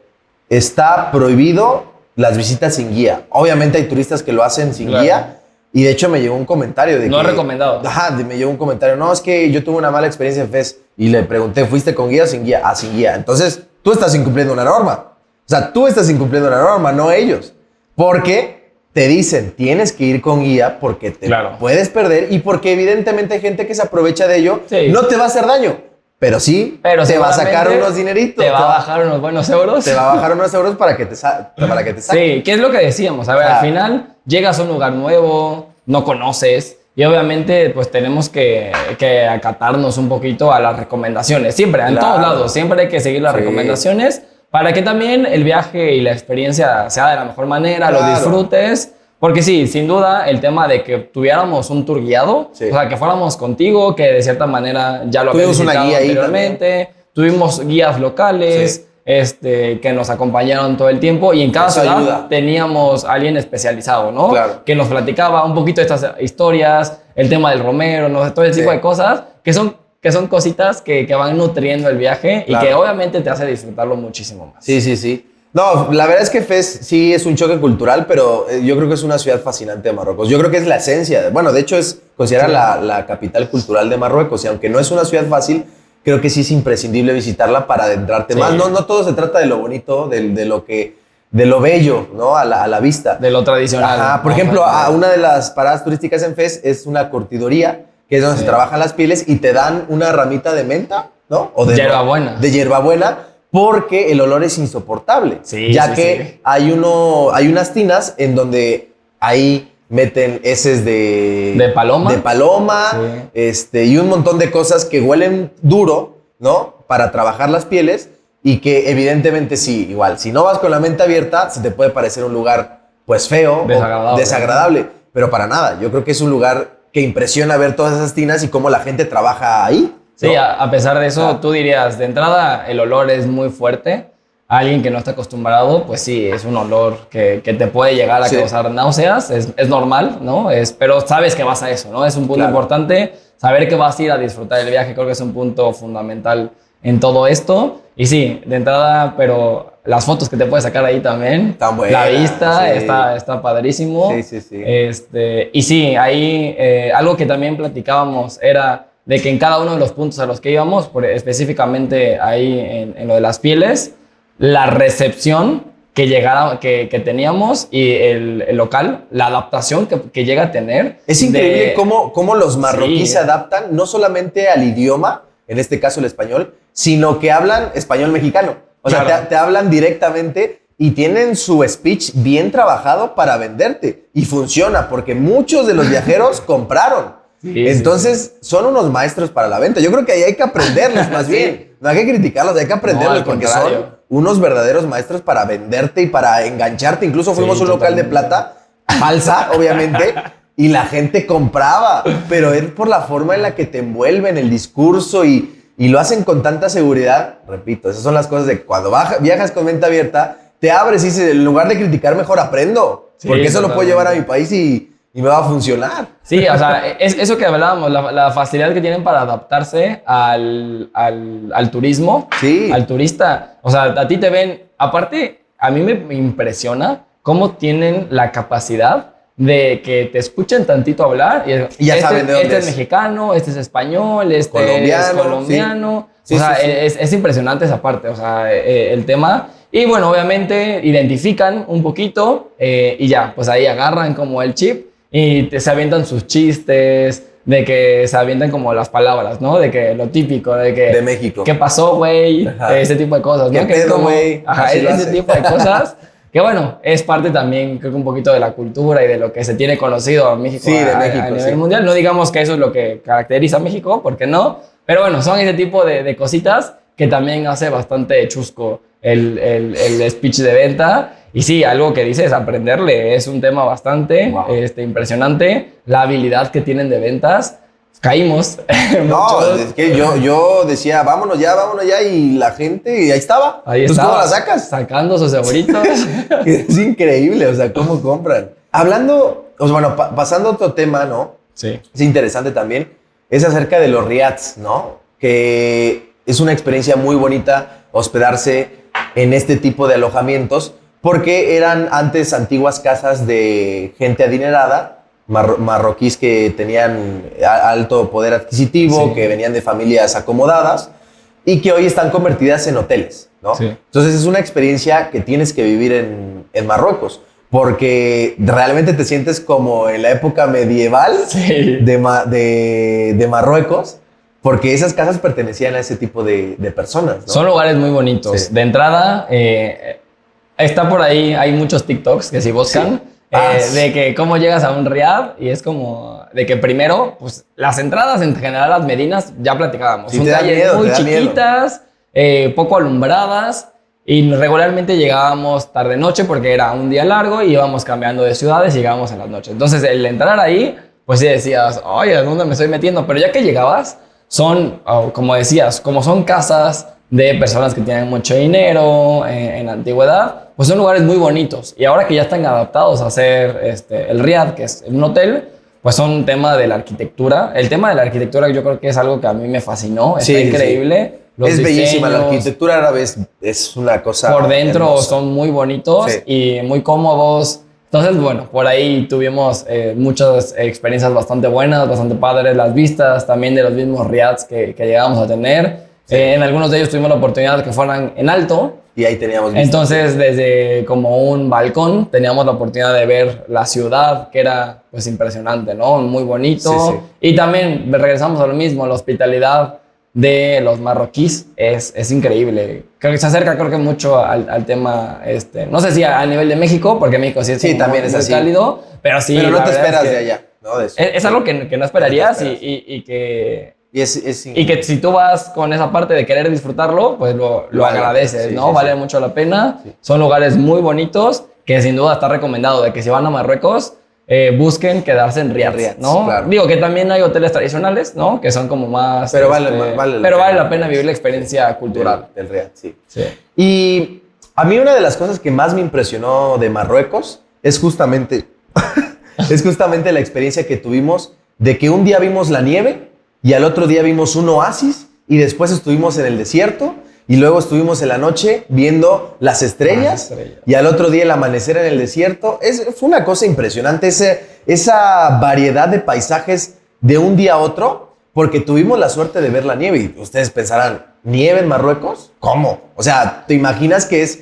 está prohibido las visitas sin guía. Obviamente hay turistas que lo hacen sin guía y de hecho me llegó un comentario de no que... recomendado. Ajá, me llegó un comentario. No, es que yo tuve una mala experiencia en Fez y le pregunté, ¿fuiste con guía o sin guía? Ah, sin guía. Entonces tú estás incumpliendo una norma. O sea, tú estás incumpliendo una norma, no ellos. Porque te dicen, tienes que ir con guía porque te puedes perder y porque evidentemente hay gente que se aprovecha de ello. Sí. No te va a hacer daño, pero sí te va a sacar unos dineritos. Te va a bajar unos buenos euros. Te va a bajar unos euros para que te saque. Sí, ¿qué es lo que decíamos? A ver, al final llegas a un lugar nuevo, no conoces. Y obviamente, pues tenemos que acatarnos un poquito a las recomendaciones. Siempre, en todos lados, siempre hay que seguir las recomendaciones para que también el viaje y la experiencia sea de la mejor manera, lo disfrutes. Porque sí, sin duda, el tema de que tuviéramos un tour guiado, o sea, que fuéramos contigo, que de cierta manera ya lo habíamos visitado anteriormente, tuvimos guías locales, que nos acompañaron todo el tiempo y en cada ciudad teníamos a alguien especializado, ¿no? Claro. Que nos platicaba un poquito de estas historias, el tema del romero, ¿no? Todo ese tipo de cosas que son cositas que van nutriendo el viaje y que obviamente te hace disfrutarlo muchísimo más. Sí. No, la verdad es que Fez sí es un choque cultural, pero yo creo que es una ciudad fascinante de Marruecos. Yo creo que es la esencia. Bueno, de hecho es considerada la capital cultural de Marruecos y aunque no es una ciudad fácil, creo que sí es imprescindible visitarla para adentrarte más. No todo se trata de lo bonito, de lo bello, ¿no? A la vista. De lo tradicional. Ajá. Por ejemplo, una de las paradas turísticas en Fez es una curtidoría, que es donde se trabajan las pieles y te dan una ramita de menta, ¿no? O de hierbabuena. De hierbabuena, porque el olor es insoportable. Ya que hay unas tinas en donde ahí meten heces de paloma y un montón de cosas que huelen duro, ¿no? Para trabajar las pieles y que evidentemente si no vas con la mente abierta, se te puede parecer un lugar pues feo, desagradable, pero para nada. Yo creo que es un lugar que impresiona ver todas esas tinas y cómo la gente trabaja ahí. Sí, ¿no? A pesar de eso, tú dirías, de entrada, el olor es muy fuerte. A alguien que no está acostumbrado, pues sí, es un olor que te puede llegar a causar náuseas. Es normal, ¿no? Pero sabes que vas a eso, ¿no? Es un punto importante. Saber que vas a ir a disfrutar el viaje creo que es un punto fundamental en todo esto. Y sí, de entrada, pero las fotos que te puedes sacar ahí también. Tan buena, la vista está padrísimo. Sí. Y sí, ahí algo que también platicábamos era de que en cada uno de los puntos a los que íbamos, específicamente ahí en lo de las pieles, la recepción que teníamos y el local, la adaptación que llega a tener. Es increíble cómo los marroquíes se adaptan no solamente al idioma, en este caso el español, sino que hablan español mexicano. O sea, te hablan directamente y tienen su speech bien trabajado para venderte. Y funciona porque muchos de los viajeros compraron. Entonces, son unos maestros para la venta. Yo creo que ahí hay que aprenderlos más bien. No hay que criticarlos, hay que aprenderlos porque son unos verdaderos maestros para venderte y para engancharte. Incluso fuimos a un local de plata, falsa, obviamente, y la gente compraba. Pero es por la forma en la que te envuelven el discurso y lo hacen con tanta seguridad. Repito, esas son las cosas de cuando viajas con mente abierta, te abres y dices, en lugar de criticar, mejor aprendo. Porque eso lo puedo llevar a mi país y me va a funcionar. Sí, o sea, es eso que hablábamos, la facilidad que tienen para adaptarse al turismo, al turista. O sea, a ti te ven... Aparte, a mí me impresiona cómo tienen la capacidad de que te escuchen tantito hablar y ya saben de dónde este es mexicano, este es español, este es colombiano. Sí. O sea, es impresionante esa parte, o sea, el tema... Y bueno, obviamente identifican un poquito y ya, pues ahí agarran como el chip y se avientan sus chistes, de que se avientan como las palabras, ¿no? De que lo típico, de que... De México. ¿Qué pasó, güey? Ese tipo de cosas, ¿no? ¿Qué pedo, güey? Ajá, ese tipo de cosas. Que bueno, es parte también, creo que un poquito de la cultura y de lo que se tiene conocido a México, a nivel mundial. No digamos que eso es lo que caracteriza a México, porque no. Pero bueno, son ese tipo de cositas que también hace bastante chusco el speech de venta. Y sí, algo que dices, aprenderle es un tema bastante impresionante. La habilidad que tienen de ventas. Caímos. No, es que yo decía, vámonos ya, y la gente, y ahí estaba. Ahí Entonces, estaba. ¿cómo la sacas? Sacando sus favoritos. Es increíble, o sea, cómo compran. Hablando, o sea, bueno, pasando a otro tema, ¿no? Sí. Es interesante también, es acerca de los riads, ¿no? Que es una experiencia muy bonita hospedarse en este tipo de alojamientos, porque eran antes antiguas casas de gente adinerada, marroquíes que tenían alto poder adquisitivo, Sí. que venían de familias acomodadas y que hoy están convertidas en hoteles, ¿no? Sí. Entonces es una experiencia que tienes que vivir en Marruecos, porque realmente te sientes como en la época medieval Sí. de Marruecos, porque esas casas pertenecían a ese tipo de personas, ¿no? Son lugares muy bonitos. Sí. De entrada, está por ahí, hay muchos TikToks que si buscan, Sí. de que cómo llegas a un riad y es como de que primero, pues las entradas en general, las medinas, ya platicábamos, Sí, son te da calles miedo, muy te da miedo. chiquitas, poco alumbradas y regularmente llegábamos tarde-noche porque era un día largo y íbamos cambiando de ciudades y llegábamos en las noches. Entonces, el entrar ahí, pues sí decías, oye, ¿a dónde me estoy metiendo? Pero ya que llegabas, son, como decías, como son casas de personas que tienen mucho dinero en la antigüedad, pues son lugares muy bonitos. Y ahora que ya están adaptados a hacer el riad, que es un hotel, pues son un tema de la arquitectura. El tema de la arquitectura yo creo que es algo que a mí me fascinó, está Sí, sí, increíble. Los Es bellísima, la diseños arquitectura árabe es una cosa por dentro hermosa. son muy bonitos Sí. y muy cómodos. Entonces, bueno, por ahí tuvimos muchas experiencias bastante buenas, bastante padres, las vistas también de los mismos riads que llegamos a tener. Sí. En algunos de ellos tuvimos la oportunidad de que fueran en alto. Y ahí teníamos vistas. Entonces, desde como un balcón teníamos la oportunidad de ver la ciudad, que era pues impresionante, ¿no? Muy bonito. Sí, sí. Y también regresamos a lo mismo, la hospitalidad de los marroquíes es increíble. Creo que se acerca creo que mucho al tema, no sé si a nivel de México, porque México sí es Sí, como también es muy así. cálido, pero sí. Pero no la te verdad esperas es que de allá, ¿no? De eso. Es algo que no esperarías No te esperas. y que... Y es Y que si tú vas con esa parte de querer disfrutarlo, pues lo Vale, agradeces, sí, ¿no? sí, Vale sí. mucho la pena. Sí. Son lugares muy bonitos que sin duda está recomendado de que si van a Marruecos, busquen quedarse en riads, Riads, ¿no? claro. Digo que también hay hoteles tradicionales, ¿no? Que son como más... Pero vale la pena vivir la experiencia cultural. del Riad, sí. Sí. Y a mí una de las cosas que más me impresionó de Marruecos es justamente la experiencia que tuvimos de que un día vimos la nieve y al otro día vimos un oasis y después estuvimos en el desierto y luego estuvimos en la noche viendo las estrellas, y al otro día el amanecer en el desierto. Fue una cosa impresionante esa variedad de paisajes de un día a otro, porque tuvimos la suerte de ver la nieve. Y ustedes pensarán, ¿nieve en Marruecos? ¿Cómo? O sea, ¿te imaginas que es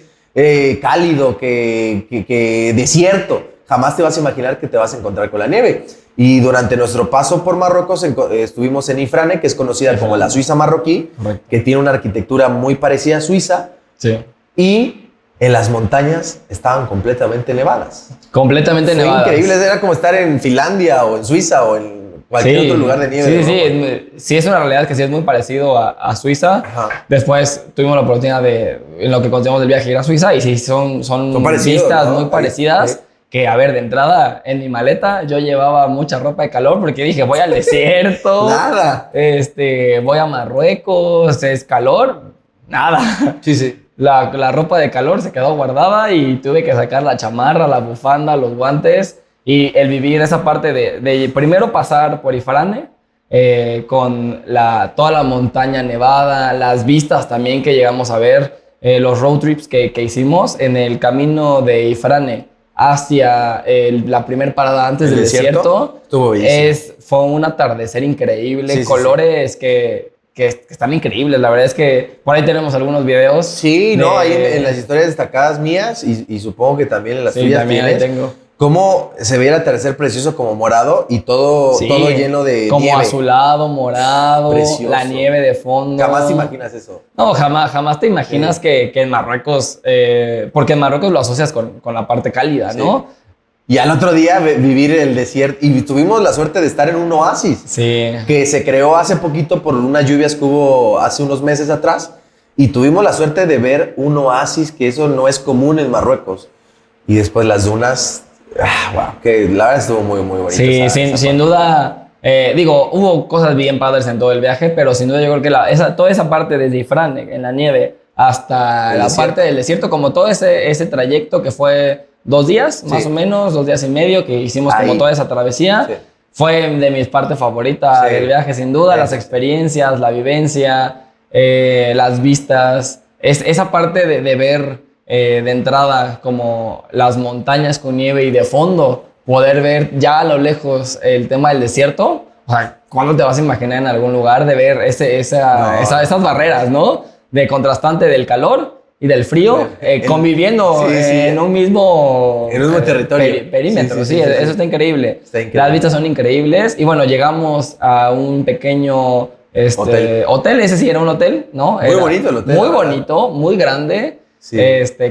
cálido, que desierto? Jamás te vas a imaginar que te vas a encontrar con la nieve. Y durante nuestro paso por Marruecos estuvimos en Ifrane, que es conocida como la Suiza marroquí, Correcto. que tiene una arquitectura muy parecida a Suiza, Sí. y en las montañas estaban completamente nevadas. Completamente Fue nevadas. increíble, era como estar en Finlandia o en Suiza o en cualquier otro lugar de nieve. Sí, de sí, Europa. sí, es una realidad que sí es muy parecido a Suiza. Ajá. Después tuvimos la oportunidad de, en lo que continuamos del viaje, ir a Suiza y sí, son parecidos, vistas ¿no? muy parecidas. Sí. Que, a ver, de entrada, en mi maleta yo llevaba mucha ropa de calor porque dije, voy al desierto. Nada. Voy a Marruecos, es calor. Nada. Sí, sí. La ropa de calor se quedó guardada y tuve que sacar la chamarra, la bufanda, los guantes y el vivir esa parte de primero pasar por Ifrane con toda la montaña nevada, las vistas también que llegamos a ver, los road trips que hicimos en el camino de Ifrane hacia la primer parada antes ¿El del desierto? desierto. Estuvo bellísimo. Fue un atardecer increíble, Sí, sí, colores que están increíbles. La verdad es que por ahí tenemos algunos videos. Sí, no, ahí en las historias destacadas mías y supongo que también en las Sí, tuyas también ahí tienes, tengo. cómo se ve el atardecer precioso como morado y todo Sí, lleno de como nieve. azulado, morado, Precioso. la nieve de fondo. Jamás te imaginas eso. No, jamás te imaginas Sí. que en Marruecos, porque en Marruecos lo asocias con la parte cálida, Sí. ¿no? Y al otro día vivir el desierto. Y tuvimos la suerte de estar en un oasis Sí. que se creó hace poquito por unas lluvias que hubo hace unos meses atrás. y tuvimos la suerte de ver un oasis, que eso no es común en Marruecos. Y después las dunas, wow, que la verdad estuvo muy, muy bonito. Sí, sin duda, digo, hubo cosas bien padres en todo el viaje, pero sin duda yo creo que toda esa parte desde Ifrán, en la nieve, hasta la parte del desierto, como todo ese trayecto que fue 2 días, más o menos, 2 días y medio, que hicimos como toda esa travesía, fue de mis partes favoritas del viaje, sin duda, las experiencias, la vivencia, las vistas, esa parte de ver de entrada como las montañas con nieve y de fondo poder ver ya a lo lejos el tema del desierto. O sea, ¿cuándo te vas a imaginar en algún lugar de ver esas barreras, ¿no? De contrastante del calor y del frío, conviviendo en un mismo territorio. Perímetro, sí, eso está increíble. Las vistas son increíbles. Y bueno, llegamos a un pequeño hotel. Ese sí era un hotel, ¿no? Muy bonito el hotel. Muy bonito, muy grande,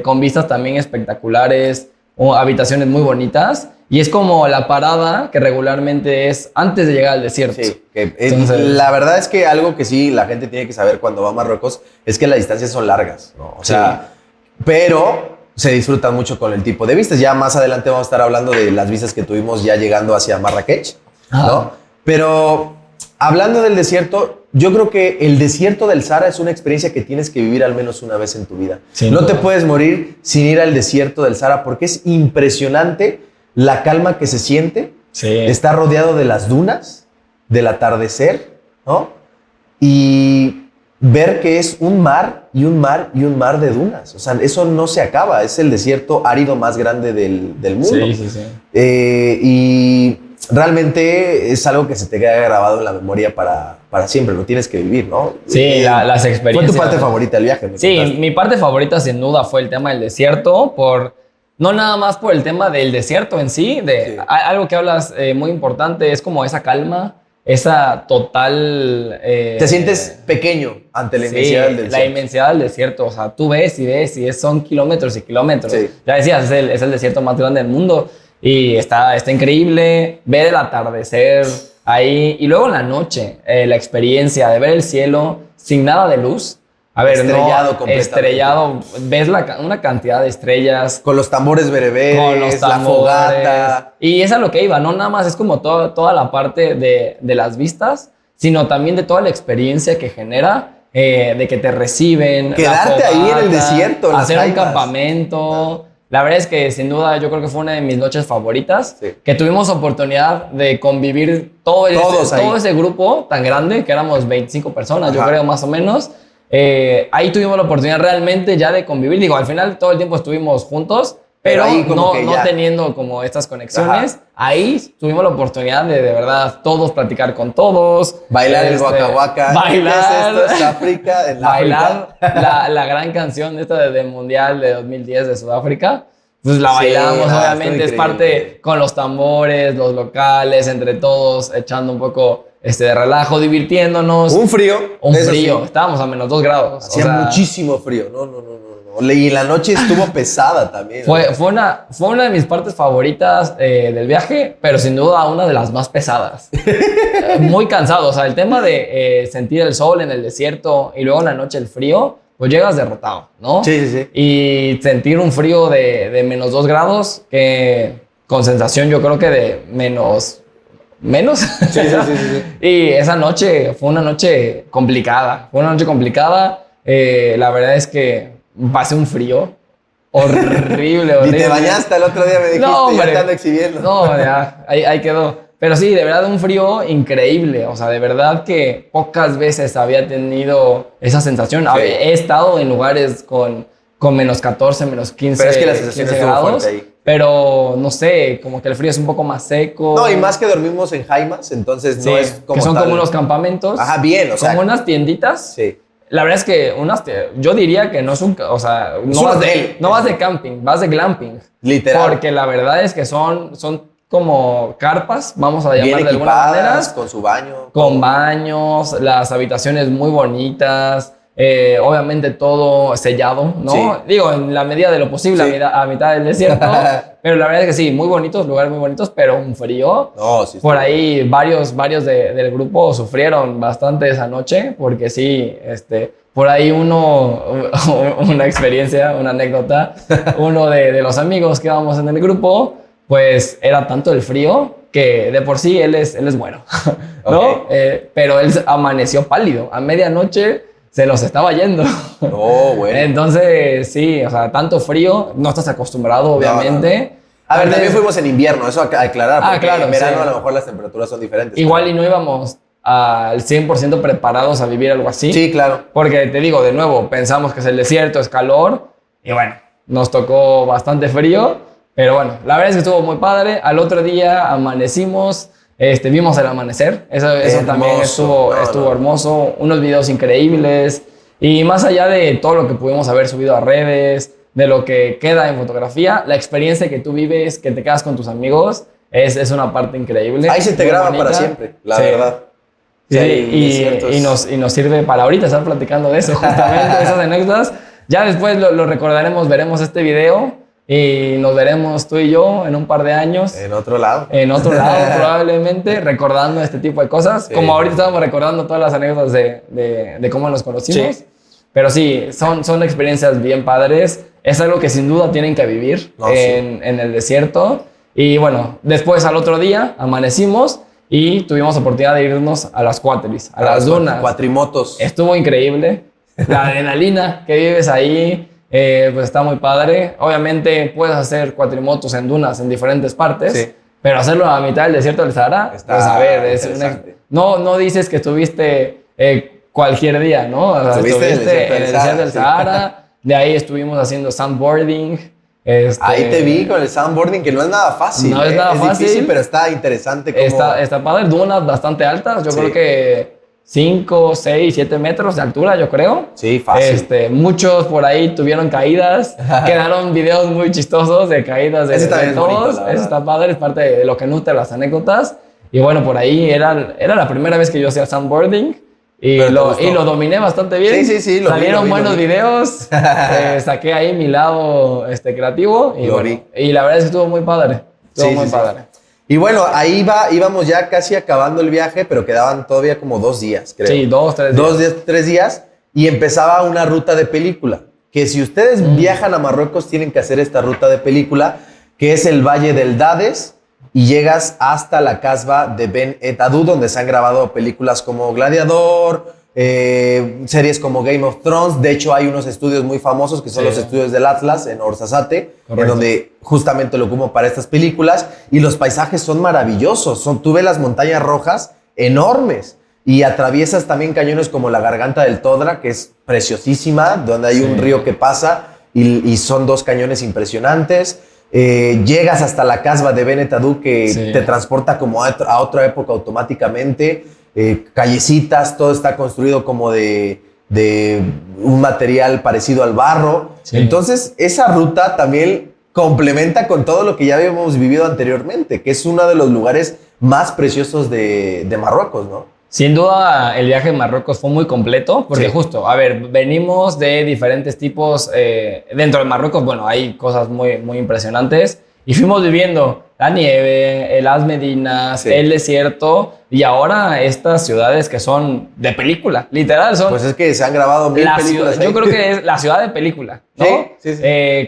con vistas también espectaculares, habitaciones muy bonitas. Y es como la parada que regularmente es antes de llegar al desierto. Sí, entonces, la verdad es que algo que sí la gente tiene que saber cuando va a Marruecos es que las distancias son largas, ¿no? O sea, pero se disfrutan mucho con el tipo de vistas. Ya más adelante vamos a estar hablando de las vistas que tuvimos ya llegando hacia Marrakech, ¿no? Pero hablando del desierto, yo creo que el desierto del Sahara es una experiencia que tienes que vivir al menos una vez en tu vida. No te puedes morir sin ir al desierto del Sahara porque es impresionante la calma que se siente. Está rodeado de las dunas, del atardecer, ¿no? Y ver que es un mar y un mar y un mar de dunas. O sea, eso no se acaba. Es el desierto árido más grande del mundo. Y realmente es algo que se te queda grabado en la memoria para siempre. Lo tienes que vivir, ¿no? Sí, las experiencias. ¿Fue tu parte favorita del viaje? Sí, mi parte favorita sin duda fue el tema del desierto, no nada más por el tema del desierto en sí, algo que hablas muy importante es como esa calma, esa total... Te sientes pequeño ante la inmensidad del desierto. La inmensidad del desierto, o sea, tú ves y son kilómetros y kilómetros. Ya decías, es el desierto más grande del mundo y está increíble ver el atardecer ahí y luego en la noche, la experiencia de ver el cielo sin nada de luz. A ver, estrellado, ves una cantidad de estrellas. Con los tambores bereberes, la fogata. Y es a lo que iba, no nada más es como toda la parte de las vistas, sino también de toda la experiencia que genera, de que te reciben. Quedarte ahí en el desierto, en hacer un campamento. La verdad es que sin duda yo creo que fue una de mis noches favoritas, que tuvimos oportunidad de convivir todo ese grupo tan grande, que éramos 25 personas, yo creo más o menos. Ahí tuvimos la oportunidad realmente ya de convivir. Digo, al final todo el tiempo estuvimos juntos, pero no teniendo como estas conexiones. Ahí tuvimos la oportunidad de verdad todos platicar con todos. Bailar el Waka Waka. Bailar. ¿Qué es esto? Es África. Bailar la gran canción esta del Mundial de 2010 de Sudáfrica. Pues la bailamos, obviamente, es parte con los tambores, los locales, entre todos, echando un poco de relajo, divirtiéndonos. Un frío. Estábamos a menos 2 grados. Hacía muchísimo frío. No. Y la noche estuvo pesada también. Fue una de mis partes favoritas del viaje, pero sin duda una de las más pesadas. Muy cansado. O sea, el tema de sentir el sol en el desierto y luego en la noche el frío, pues llegas derrotado, ¿no? Sí. Y sentir un frío de menos 2 grados, que con sensación yo creo que de menos. Sí. Y esa noche fue una noche complicada. La verdad es que pasé un frío horrible. Y te bañaste el otro día, me dijiste, ya te ando exhibiendo. No, ya, ahí quedó. Pero sí, de verdad un frío increíble. O sea, de verdad que pocas veces había tenido esa sensación. He estado en lugares con menos 14, menos 15 pero es que la sensación estuvo fuerte ahí. Pero, no sé, como que el frío es un poco más seco. No, y más que dormimos en jaimas, entonces no es como que son como unos campamentos. Ajá, bien, o sea. Como unas tienditas. Sí. La verdad es que yo diría que no es un... O sea, no vas de camping, vas de glamping. Literal. Porque la verdad es que son como carpas, vamos a llamar de alguna manera. Con su baño. Con baños, las habitaciones muy bonitas. obviamente todo sellado, ¿no? Sí. Digo, en la medida de lo posible, Sí. a mitad del desierto, pero la verdad es que sí, muy bonitos, lugares muy bonitos, pero un frío. No, sí. Por ahí varios del grupo sufrieron bastante esa noche, porque sí, por ahí una experiencia, una anécdota, uno de los amigos que íbamos en el grupo, pues era tanto el frío que de por sí él es bueno, ¿no? Okay. Pero él amaneció pálido, a medianoche se los estaba yendo. Oh, bueno. Entonces, sí, o sea, tanto frío, no estás acostumbrado, obviamente. No. A ver, también fuimos en invierno, eso a aclarar, porque claro, en verano sí. a lo mejor las temperaturas son diferentes. Igual y no íbamos al 100% preparados a vivir algo así. Sí, claro. Porque te digo, de nuevo, pensamos que es el desierto, es calor, y bueno, nos tocó bastante frío, pero bueno, la verdad es que estuvo muy padre. Al otro día amanecimos, vimos el amanecer, eso también estuvo hermoso, unos videos increíbles, y más allá de todo lo que pudimos haber subido a redes, de lo que queda en fotografía, la experiencia que tú vives, que te quedas con tus amigos, es una parte increíble. Ahí se te graba para siempre, la verdad. Sí, y nos sirve para ahorita estar platicando de eso, justamente, de esas anécdotas. Ya después lo recordaremos, veremos este video y nos veremos tú y yo en un par de años. En otro lado. En otro lado, probablemente, recordando este tipo de cosas. Sí. Como ahorita estábamos recordando todas las anécdotas de cómo nos conocimos. Sí. Pero sí, son experiencias bien padres. Es algo que sin duda tienen que vivir en el desierto. Y bueno, después al otro día amanecimos y tuvimos oportunidad de irnos a las Cuatris, a las dunas. Cuatrimotos. Estuvo increíble. La adrenalina que vives ahí, pues está muy padre. Obviamente puedes hacer cuatrimotos en dunas en diferentes partes, sí, pero hacerlo a mitad del desierto del Sahara, pues a ver, no dices que estuviste cualquier día, ¿no? O sea, estuviste en el desierto del Sahara, de ahí estuvimos haciendo sandboarding. Ahí te vi con el sandboarding, que no es nada fácil. No es nada fácil. Es difícil, pero está interesante. Está padre, dunas bastante altas, yo creo que 5, 6, 7 metros de altura, yo creo. Sí, fácil. Muchos por ahí tuvieron caídas, quedaron videos muy chistosos de caídas de, ese también de todos. Es bonito, eso está padre, es parte de lo que nutre las anécdotas. Y bueno, por ahí era la primera vez que yo hacía sandboarding. Y lo dominé bastante bien. Sí. Salieron buenos videos. Saqué ahí mi lado creativo. Y la verdad es que estuvo muy padre. Estuvo muy padre. Y bueno, ahí íbamos ya casi acabando el viaje, pero quedaban todavía como 2 días, creo. Sí, 2, 3 días. 2 días, 3 días. Y empezaba una ruta de película. Que si ustedes viajan a Marruecos, tienen que hacer esta ruta de película, que es el Valle del Dades. Y llegas hasta la casba de Ben Etadou, donde se han grabado películas como Gladiador, series como Game of Thrones. De hecho, hay unos estudios muy famosos que son los estudios del Atlas en Orsasate, en donde justamente lo ocupo para estas películas. Y los paisajes son maravillosos. Tú ves las montañas rojas enormes y atraviesas también cañones como la Garganta del Todra, que es preciosísima, donde hay un río que pasa y son 2 cañones impresionantes. Llegas hasta la casba de Ben Etadou, que te transporta como a otra época automáticamente. Callecitas, todo está construido como de un material parecido al barro. Entonces, esa ruta también complementa con todo lo que ya habíamos vivido anteriormente, que es uno de los lugares más preciosos de Marruecos, ¿no? Sin duda, el viaje a Marruecos fue muy completo, porque justo, a ver, venimos de diferentes tipos. Dentro de Marruecos, bueno, hay cosas muy, muy impresionantes. Y fuimos viviendo la nieve, las Medinas, el desierto, y ahora estas ciudades que son de película, literal son... Pues es que se han grabado 1000 películas. Yo creo que es la ciudad de película, ¿no? Sí.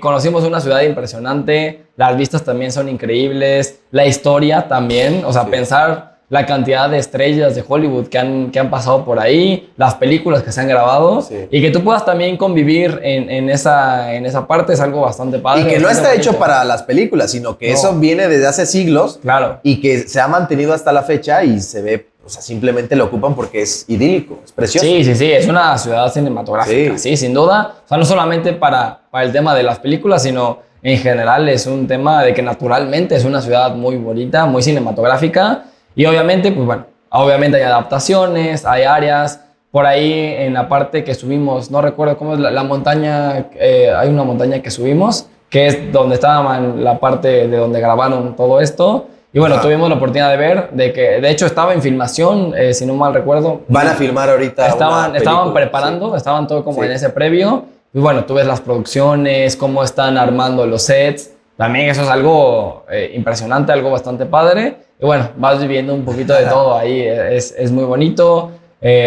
Conocimos una ciudad impresionante, las vistas también son increíbles, la historia también, o sea, pensar la cantidad de estrellas de Hollywood que han pasado por ahí, las películas que se han grabado, y que tú puedas también convivir en esa parte es algo bastante padre. Y que no está hecho para las películas, sino que eso viene desde hace siglos, y que se ha mantenido hasta la fecha y se ve, o sea, simplemente lo ocupan porque es idílico, es precioso. Sí, es una ciudad cinematográfica, sí, sin duda. O sea, no solamente para el tema de las películas, sino en general es un tema de que naturalmente es una ciudad muy bonita, muy cinematográfica. Y obviamente, pues bueno, obviamente hay adaptaciones, hay áreas. Por ahí en la parte que subimos, no recuerdo cómo es la montaña, hay una montaña que subimos, que es donde estaba la parte de donde grabaron todo esto. Y bueno, Ajá. tuvimos la oportunidad de ver, de que de hecho estaba en filmación, si no mal recuerdo. Van a filmar ahorita Estaban una película, preparando, estaban todo como Sí. en ese previo. Y bueno, tú ves las producciones, cómo están armando los sets. También eso es algo impresionante, algo bastante padre. Y bueno, vas viviendo un poquito de todo ahí, es muy bonito.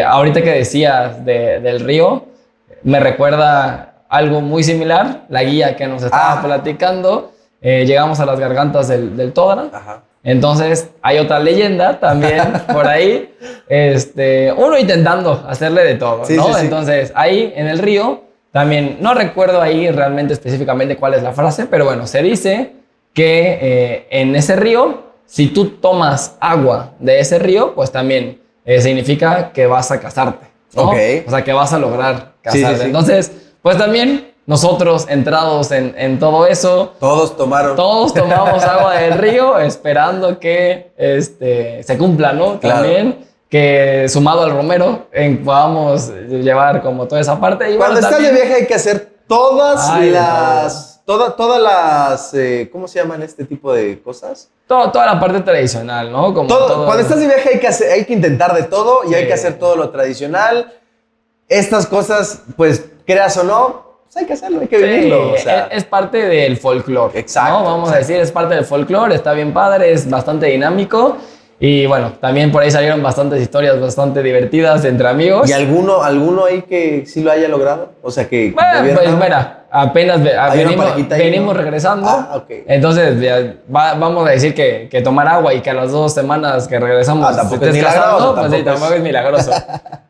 Ahorita que decías del río, me recuerda algo muy similar, la guía que nos estaba platicando. Llegamos a las gargantas del Todra. Ajá. Entonces hay otra leyenda también por ahí, uno intentando hacerle de todo, Sí, ¿no? sí, sí. Entonces ahí en el río, también no recuerdo ahí realmente específicamente cuál es la frase, pero bueno, se dice que en ese río, si tú tomas agua de ese río, pues también significa que vas a casarte, ¿no? Ok. O sea, que vas a lograr Sí, sí, casarte. sí. Entonces, pues también nosotros entrados en todo eso, Todos tomaron. todos tomamos agua del río esperando que se cumpla, ¿no? Claro. También que sumado al romero podamos llevar como toda esa parte. Y Cuando bueno, estás de también, viaje hay que hacer todas Ay, todas las, ¿cómo se llaman este tipo de cosas? toda la parte tradicional, ¿no? Como todo- Cuando estás de viaje hay que intentar de todo y Sí. hay que hacer todo lo tradicional. Estas cosas, pues, creas o no, pues hay que hacerlo, hay que Sí, vivirlo. O sea, es parte del folclore. Exacto, ¿No? Vamos a exacto. decir, es parte del folclore, está bien padre, es bastante dinámico. Y bueno, también por ahí salieron bastantes historias bastante divertidas entre amigos. ¿y alguno ahí que sí lo haya logrado? O sea, que Bueno, de pues verdad- mira, apenas Hay una parejita ahí, venimos ¿no? regresando. Ah, ok. Entonces, ya vamos a decir que tomar agua y que a las 2 semanas que regresamos Tampoco te es estés casando, milagroso, pues sí, tampoco es milagroso.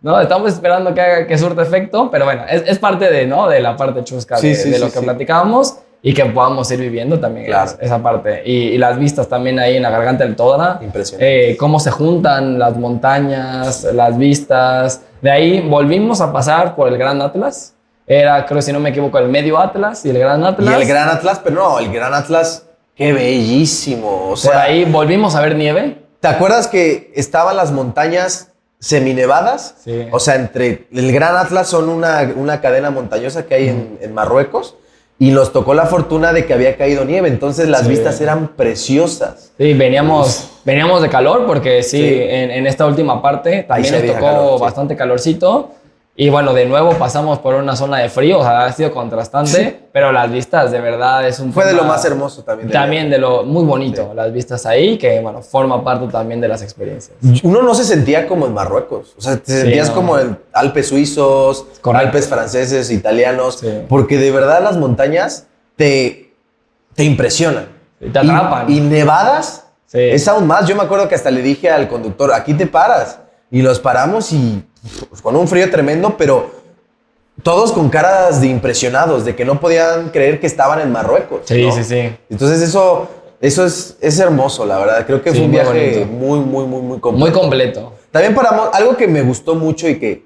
No, estamos esperando que surta efecto, pero bueno, es parte de la parte chusca Sí, de, sí, de sí, lo que sí. platicábamos y que podamos ir viviendo también Claro. esa parte. Y las vistas también ahí en la garganta del Todra. Impresionante. Cómo se juntan las montañas, las vistas. De ahí volvimos a pasar por el Gran Atlas. Era, creo si no me equivoco, el Medio Atlas y el Gran Atlas. Y el Gran Atlas, pero no, el Gran Atlas, qué bellísimo. O sea, Por ahí volvimos a ver nieve. ¿te acuerdas que estaban las montañas seminevadas? Sí. O sea, entre el Gran Atlas son una cadena montañosa que hay en Marruecos y nos tocó la fortuna de que había caído nieve, entonces las Sí. vistas eran preciosas. Sí, veníamos de calor porque sí, Sí. en esta última parte también sí nos había tocó calor, sí. bastante calorcito. Y bueno, de nuevo pasamos por una zona de frío, o sea, ha sido contrastante, pero las vistas de verdad es un Fue de lo tema- más hermoso también. También de lo muy bonito, las vistas ahí, que bueno, forma parte también de las experiencias. Uno no se sentía como en Marruecos, o sea, te sentías no. como en Alpes suizos, Correcto. Alpes franceses, italianos, Sí. porque de verdad las montañas te impresionan. Y te atrapan. Y nevadas Sí. es aún más. Yo me acuerdo que hasta le dije al conductor, aquí te paras. Y los paramos y pues, con un frío tremendo, pero todos con caras de impresionados, de que no podían creer que estaban en Marruecos. Sí, ¿no? sí, sí. Entonces eso es hermoso, la verdad. Creo que Sí, fue un muy viaje bonito. muy completo. Muy completo. También algo que me gustó mucho y que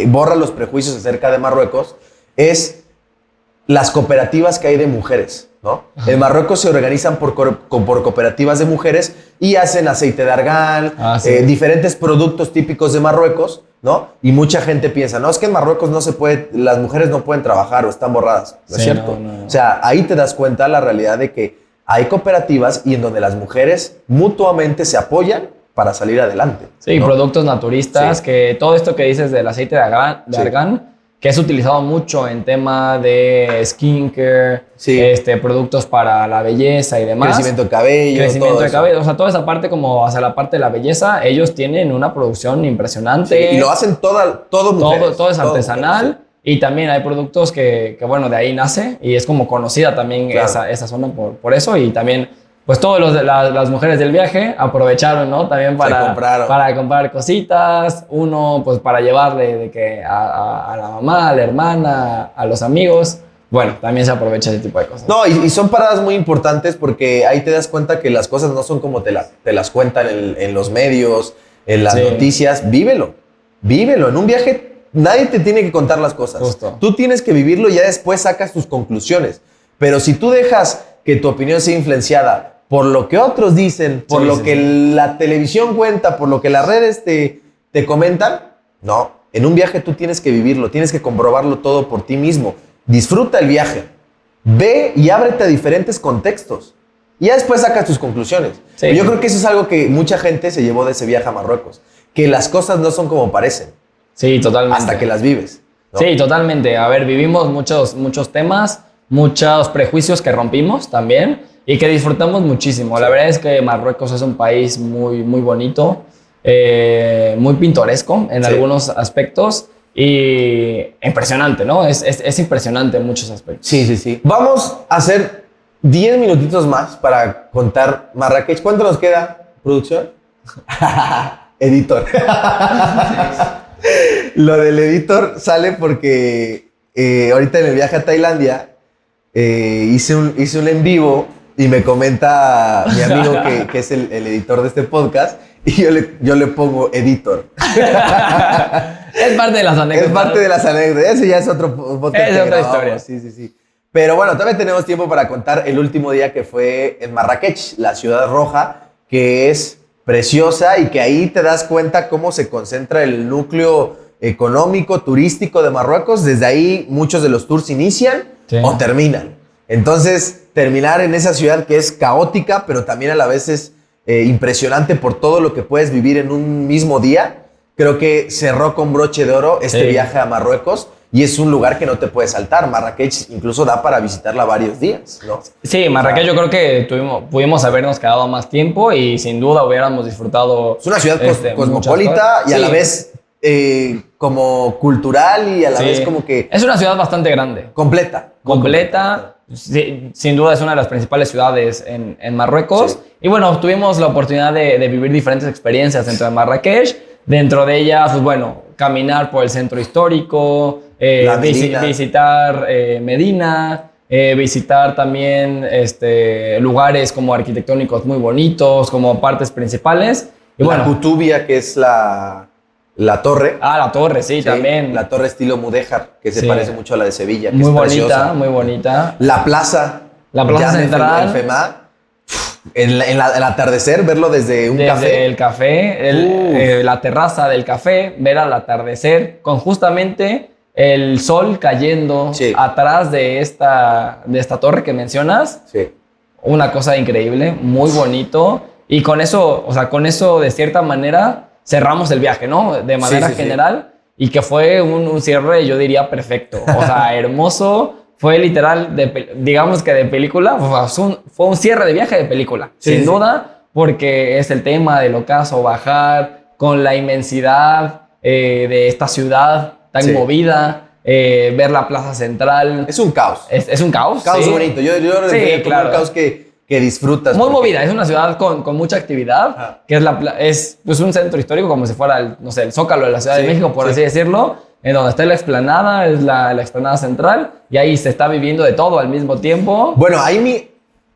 borra los prejuicios acerca de Marruecos es las cooperativas que hay de mujeres, ¿no? En Marruecos se organizan por cooperativas de mujeres y hacen aceite de argán, Sí. diferentes productos típicos de Marruecos, ¿no? Y mucha gente piensa, no, es que en Marruecos no se puede, las mujeres no pueden trabajar o están borradas. No es Sí, cierto. no. O sea, ahí te das cuenta la realidad de que hay cooperativas y en donde las mujeres mutuamente se apoyan para salir adelante. Sí, ¿no? productos naturistas, Sí. que todo esto que dices del aceite de Sí. argán, que es utilizado mucho en tema de skincare, Sí. productos para la belleza y demás. Crecimiento de cabello, Crecimiento todo de eso. cabello, o sea, toda esa parte como hacia la parte de la belleza, ellos tienen una producción impresionante. Sí, y lo hacen todo mujeres. Todo es todo artesanal. mujeres, Y también hay productos que, bueno, de ahí nace y es como conocida también Claro. esa zona por eso. Y también, pues todas las mujeres del viaje aprovecharon, ¿no? También compraron. para comprar cositas. Uno, pues para llevarle de que a la mamá, a la hermana, a los amigos. Bueno, también se aprovecha ese tipo de cosas. No, y son paradas muy importantes porque ahí te das cuenta que las cosas no son como te las cuentan en los medios, en las Sí. noticias. Vívelo. En un viaje nadie te tiene que contar las cosas. Justo. Tú tienes que vivirlo y ya después sacas tus conclusiones. Pero si tú dejas que tu opinión sea influenciada por lo que otros dicen, por Sí, lo sí, que sí. la televisión cuenta, por lo que las redes te comentan, no. En un viaje tú tienes que vivirlo, tienes que comprobarlo todo por ti mismo. Disfruta el viaje. Ve y ábrete a diferentes contextos. Y ya después sacas tus conclusiones. Sí. Yo creo que eso es algo que mucha gente se llevó de ese viaje a Marruecos, que las cosas no son como parecen Sí, totalmente. hasta que las vives, ¿no? Sí, totalmente. A ver, vivimos muchos temas, muchos prejuicios que rompimos también y que disfrutamos muchísimo. La verdad es que Marruecos es un país muy bonito, muy pintoresco en algunos aspectos y impresionante, ¿no? Es impresionante en muchos aspectos. Sí. Vamos a hacer 10 minutitos más para contar Marrakech. ¿Cuánto nos queda, producción? Editor. Lo del editor sale porque ahorita en el viaje a Tailandia hice un en vivo y me comenta mi amigo que es el editor de este podcast y yo le pongo editor. Es parte de las anécdotas. Es parte de las anécdotas. Ese ya es otro podcast. Es que otra grabamos. historia. Sí. Pero bueno, todavía tenemos tiempo para contar el último día que fue en Marrakech, la ciudad roja, que es preciosa y que ahí te das cuenta cómo se concentra el núcleo económico, turístico de Marruecos. Desde ahí muchos de los tours inician o terminan. Entonces, terminar en esa ciudad que es caótica, pero también a la vez es impresionante por todo lo que puedes vivir en un mismo día. Creo que cerró con broche de oro este viaje a Marruecos y es un lugar que no te puedes saltar. Marrakech incluso da para visitarla varios días, ¿no? Sí, Marrakech yo creo que pudimos habernos quedado más tiempo y sin duda hubiéramos disfrutado. Es una ciudad cosmopolita y a la vez como cultural y a la vez como que... Es una ciudad bastante grande. Completa. Sí, sin duda es una de las principales ciudades en Marruecos. Sí. Y bueno, tuvimos la oportunidad de vivir diferentes experiencias dentro de Marrakech. Dentro de ellas, pues bueno, caminar por el centro histórico, visitar Medina, visitar también lugares como arquitectónicos muy bonitos, como partes principales. Y la Kutubia, que es la torre. Ah, la torre, sí, también. La torre estilo Mudéjar, que se parece mucho a la de Sevilla, que muy es bonita, preciosa. Muy bonita. La plaza central. El FEMA. El atardecer, verlo desde un café. Desde el café, la terraza del café, ver al atardecer con justamente el sol cayendo atrás de esta torre que mencionas. Sí. Una cosa increíble, muy bonito. Y con eso, de cierta manera, cerramos el viaje, ¿no? De manera general. Y que fue un cierre, yo diría, perfecto. O sea, hermoso. Fue literal, digamos que de película, fue un cierre de viaje de película, sin duda, porque es el tema del ocaso, bajar con la inmensidad de esta ciudad tan movida, ver la plaza central. Es un caos. Es un caos. Caos bonito. Yo lo definiría como un caos que disfrutas. Muy movida, es una ciudad con mucha actividad, que es pues un centro histórico como si fuera el Zócalo de la Ciudad de México, por así decirlo. En donde está la explanada, es la explanada central, y ahí se está viviendo de todo al mismo tiempo. Bueno,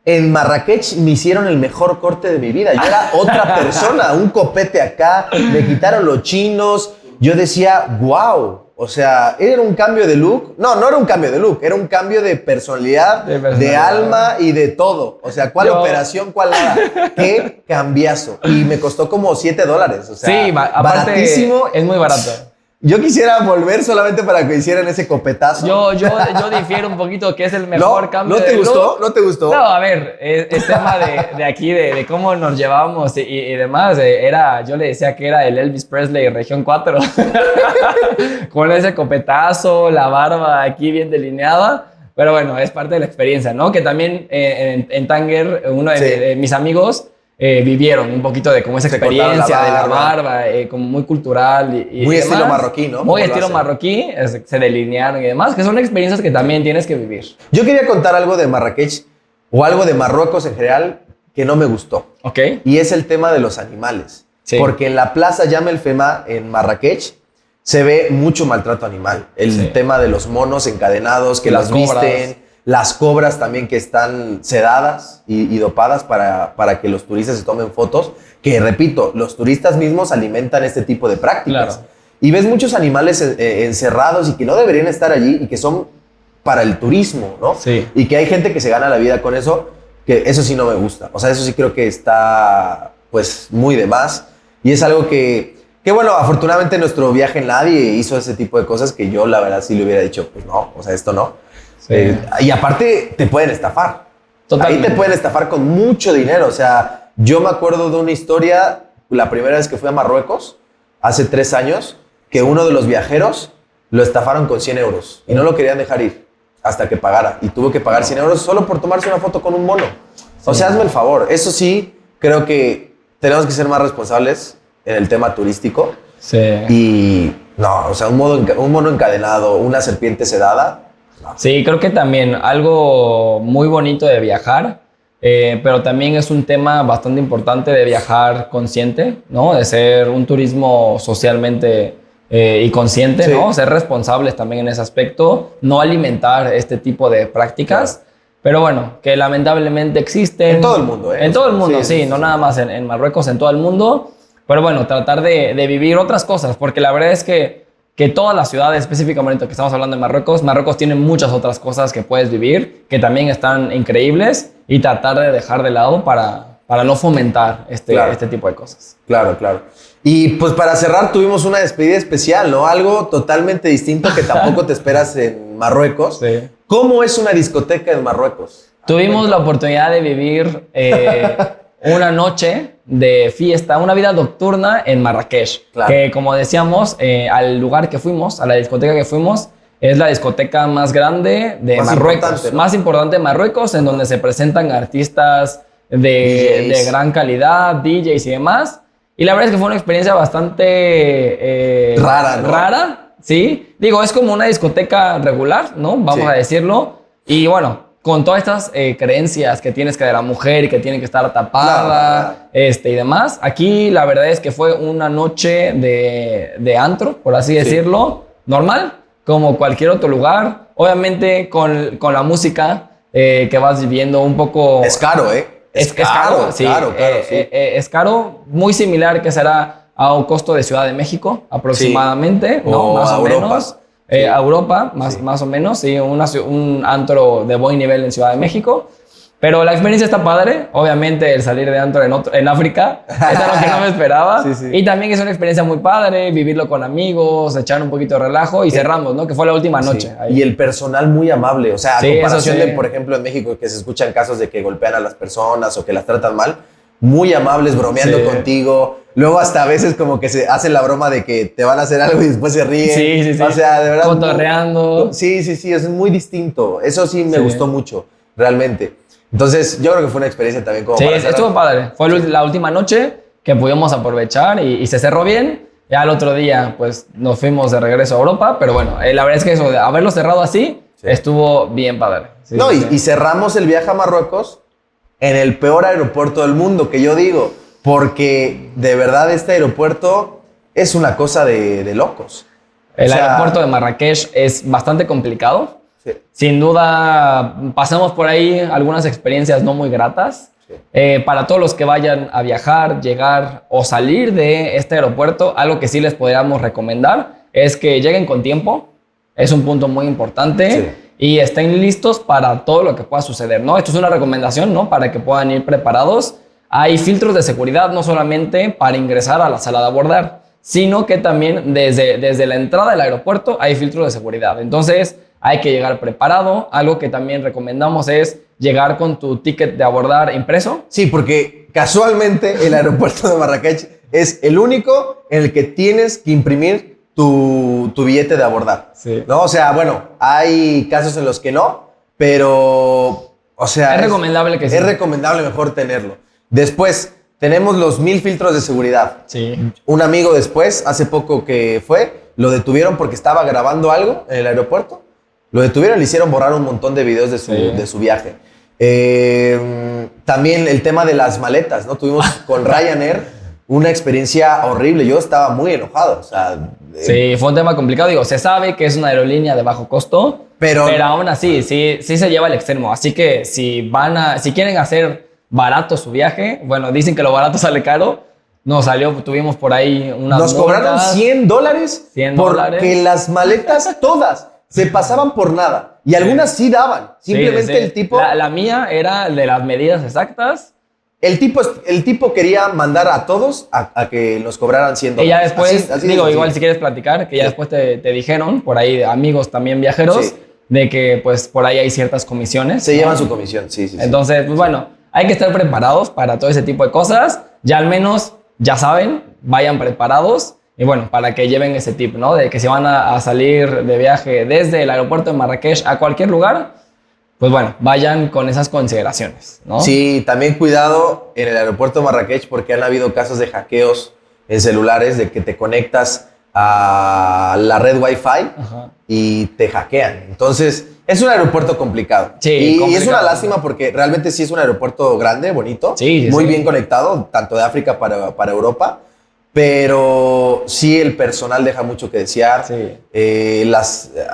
en Marrakech me hicieron el mejor corte de mi vida. Yo era otra persona, un copete acá, me quitaron los chinos. Yo decía, wow, o sea, era un cambio de look. No era un cambio de look, era un cambio de personalidad, de alma y de todo. O sea, ¿cuál operación, cuál nada? ¡Qué cambiazo! Y me costó como $7, o sea, sí, baratísimo. Es muy barato. Yo quisiera volver solamente para que hicieran ese copetazo. Yo difiero un poquito que es el mejor cambio. ¿No te gustó? ¿No te gustó? No, a ver, es tema de aquí, de cómo nos llevábamos y demás. Yo le decía que era el Elvis Presley Región 4. Con ese copetazo, la barba aquí bien delineada. Pero bueno, es parte de la experiencia, ¿no? Que también en Tánger, uno de mis amigos vivieron un poquito de como esa experiencia de la barba, como muy cultural y muy demás. Estilo marroquí, ¿no? Muy estilo marroquí, se delinearon y demás, que son experiencias que también tienes que vivir. Yo quería contar algo de Marrakech o algo de Marruecos en general que no me gustó. Ok. Y es el tema de los animales. Sí. Porque en la plaza Jam el Fema en Marrakech se ve mucho maltrato animal. El tema de los monos encadenados que las visten. Las cobras también que están sedadas y dopadas para que los turistas se tomen fotos. Que, repito, los turistas mismos alimentan este tipo de prácticas. Claro. Y ves muchos animales encerrados y que no deberían estar allí y que son para el turismo, ¿no? Sí. Y que hay gente que se gana la vida con eso, que eso sí no me gusta. O sea, eso sí creo que está, pues, muy de más. Y es algo que bueno, afortunadamente nuestro viaje nadie hizo ese tipo de cosas que yo, la verdad, sí le hubiera dicho, pues no, o sea, esto no. Sí. Y aparte te pueden estafar. Totalmente. Ahí te pueden estafar con mucho dinero. O sea, Yo me acuerdo de una historia, la primera vez que fui a Marruecos, hace 3 años, que uno de los viajeros lo estafaron con 100 euros y no lo querían dejar ir hasta que pagara. Y tuvo que pagar 100 euros solo por tomarse una foto con un mono. O sea, hazme el favor. Eso sí, creo que tenemos que ser más responsables en el tema turístico. Sí. Y no, o sea, un mono encadenado, una serpiente sedada. No. Sí, creo que también algo muy bonito de viajar, pero también es un tema bastante importante de viajar consciente, ¿no? De ser un turismo socialmente y consciente, Sí. ¿no? Ser responsables también en ese aspecto, no alimentar este tipo de prácticas. Claro. Pero bueno, que lamentablemente existen. En todo el mundo, ¿eh? En todo el mundo, Sí, sí, no nada más en Marruecos, en todo el mundo. Pero bueno, tratar de vivir otras cosas, porque la verdad es que todas las ciudades, específicamente que estamos hablando de Marruecos tiene muchas otras cosas que puedes vivir, que también están increíbles, y tratar de dejar de lado para no fomentar Claro. este tipo de cosas. Claro, claro. Y pues para cerrar tuvimos una despedida especial, ¿no? Algo totalmente distinto que tampoco te esperas en Marruecos. Sí. ¿Cómo es una discoteca en Marruecos? Tuvimos la oportunidad de vivir una noche de fiesta, una vida nocturna en Marrakech. Claro. Que como decíamos, al lugar que fuimos, a la discoteca que fuimos, es la discoteca más grande de Más Marruecos. importante, ¿no? Más importante de Marruecos, en donde se presentan artistas de DJs. gran calidad, DJs y demás. Y la verdad es que fue una experiencia bastante Rara, ¿no? Rara, sí. Digo, es como una discoteca regular, ¿no? Vamos Sí. a decirlo. Y bueno, con todas estas creencias que tienes que de la mujer y que tiene que estar tapada, Claro. y demás. Aquí la verdad es que fue una noche de antro, por así decirlo, normal, como cualquier otro lugar. Obviamente con la música que vas viviendo un poco... Es caro, ¿eh? Es caro, sí. Caro, sí. Es caro, muy similar que será a un costo de Ciudad de México aproximadamente, Sí. ¿no? O Más a o Europa. menos. Sí. A Europa, más, Sí. más o menos, sí, un antro de buen nivel en Ciudad de México. Pero la experiencia está padre, obviamente el salir de antro en África, es algo que no me esperaba. Sí, sí. Y también es una experiencia muy padre, vivirlo con amigos, echar un poquito de relajo y cerramos, ¿no? Que fue la última noche. Sí. Ahí. Y el personal muy amable. O sea, a Sí, comparación eso sí. de, por ejemplo, en México, que se escuchan casos de que golpean a las personas o que las tratan mal, muy amables, bromeando Sí. contigo. Luego hasta a veces como que se hacen la broma de que te van a hacer algo y después se ríen. Sí, sí, sí. O sea, de verdad. Cotorreando. Sí, es muy distinto. Eso sí me Sí. gustó mucho, realmente. Entonces, yo creo que fue una experiencia también como Sí, para cerrar. estuvo padre. Fue la última noche que pudimos aprovechar y se cerró bien. Ya el otro día, pues, nos fuimos de regreso a Europa. Pero bueno, la verdad es que eso de haberlo cerrado así, Sí. estuvo bien padre. Sí, No, sí. y cerramos el viaje a Marruecos en el peor aeropuerto del mundo, que yo digo, porque de verdad este aeropuerto es una cosa de locos. El O sea, aeropuerto de Marrakech es bastante complicado. Sí. Sin duda, pasamos por ahí algunas experiencias no muy gratas. Sí. Para todos los que vayan a viajar, llegar o salir de este aeropuerto, algo que sí les podríamos recomendar es que lleguen con tiempo. Es un punto muy importante. Sí. Y estén listos para todo lo que pueda suceder, ¿no? Esto es una recomendación, ¿no? Para que puedan ir preparados. Hay filtros de seguridad no solamente para ingresar a la sala de abordar, sino que también desde la entrada del aeropuerto hay filtros de seguridad. Entonces, hay que llegar preparado. Algo que también recomendamos es llegar con tu ticket de abordar impreso. Sí, porque casualmente el aeropuerto de Marrakech es el único en el que tienes que imprimir tu billete de abordar. Sí. ¿No? O sea, bueno, hay casos en los que no, pero, o sea... Es recomendable que sí. Es recomendable mejor tenerlo. Después, tenemos los 1000 filtros de seguridad. Sí. Un amigo después, hace poco que fue, lo detuvieron porque estaba grabando algo en el aeropuerto. Lo detuvieron y le hicieron borrar un montón de videos de su viaje. También el tema de las maletas, ¿no? Tuvimos con Ryanair una experiencia horrible. Yo estaba muy enojado. O sea, Sí, fue un tema complicado. Digo, se sabe que es una aerolínea de bajo costo, Pero aún así, sí se lleva al extremo. Así que si quieren hacer barato su viaje, bueno, dicen que lo barato sale caro. Tuvimos por ahí unas nos cobraron multas. $100 $100. porque las maletas todas se pasaban por nada. Y algunas sí daban. Simplemente Sí, sí. el tipo... La mía era de las medidas exactas. El tipo quería mandar a todos a que nos cobraran $100. Y ya después, Así de digo, sencillo. igual si quieres platicar, que ya Sí. después te dijeron, por ahí amigos también viajeros, Sí. de que pues por ahí hay ciertas comisiones. Se ¿no? llevan su comisión, sí. Entonces, pues bueno, hay que estar preparados para todo ese tipo de cosas. Ya al menos, ya saben, vayan preparados. Y bueno, para que lleven ese tip, ¿no? De que si van a salir de viaje desde el aeropuerto de Marrakech a cualquier lugar, pues bueno, vayan con esas consideraciones, ¿no? Sí, también cuidado en el aeropuerto de Marrakech porque han habido casos de hackeos en celulares de que te conectas a la red Wi-Fi y te hackean. Entonces, es un aeropuerto complicado. Sí, y complicado. es una lástima porque realmente sí es un aeropuerto grande, bonito, Sí, muy sí. bien conectado, tanto de África para Europa. Pero sí el personal deja mucho que desear. Sí.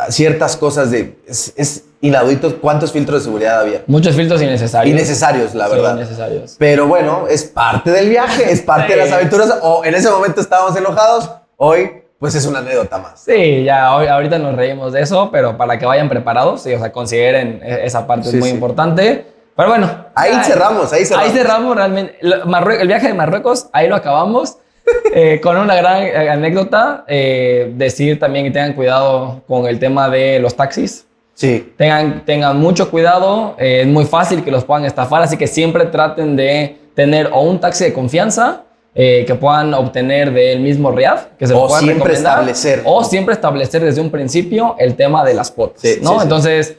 Ciertas cosas es inaudito cuántos filtros de seguridad había. Muchos filtros innecesarios. Innecesarios, la verdad. Sí, innecesarios. Pero bueno, es parte del viaje, es parte Sí. de las aventuras. O en ese momento estábamos enojados, hoy pues es una anécdota más. Sí, ya ahorita nos reímos de eso, pero para que vayan preparados, sí, o sea, consideren esa parte Sí, es muy sí. importante. Pero bueno. Ahí cerramos. Ahí cerramos realmente. El viaje de Marruecos, ahí lo acabamos. Con una gran anécdota. Decir también que tengan cuidado con el tema de los taxis. Sí. Tengan mucho cuidado. Es muy fácil que los puedan estafar, así que siempre traten de tener o un taxi de confianza que puedan obtener del mismo Riad, que se lo puedan recomendar, o siempre establecer desde un principio el tema de las cuotas, Sí, ¿no? sí, sí. Entonces,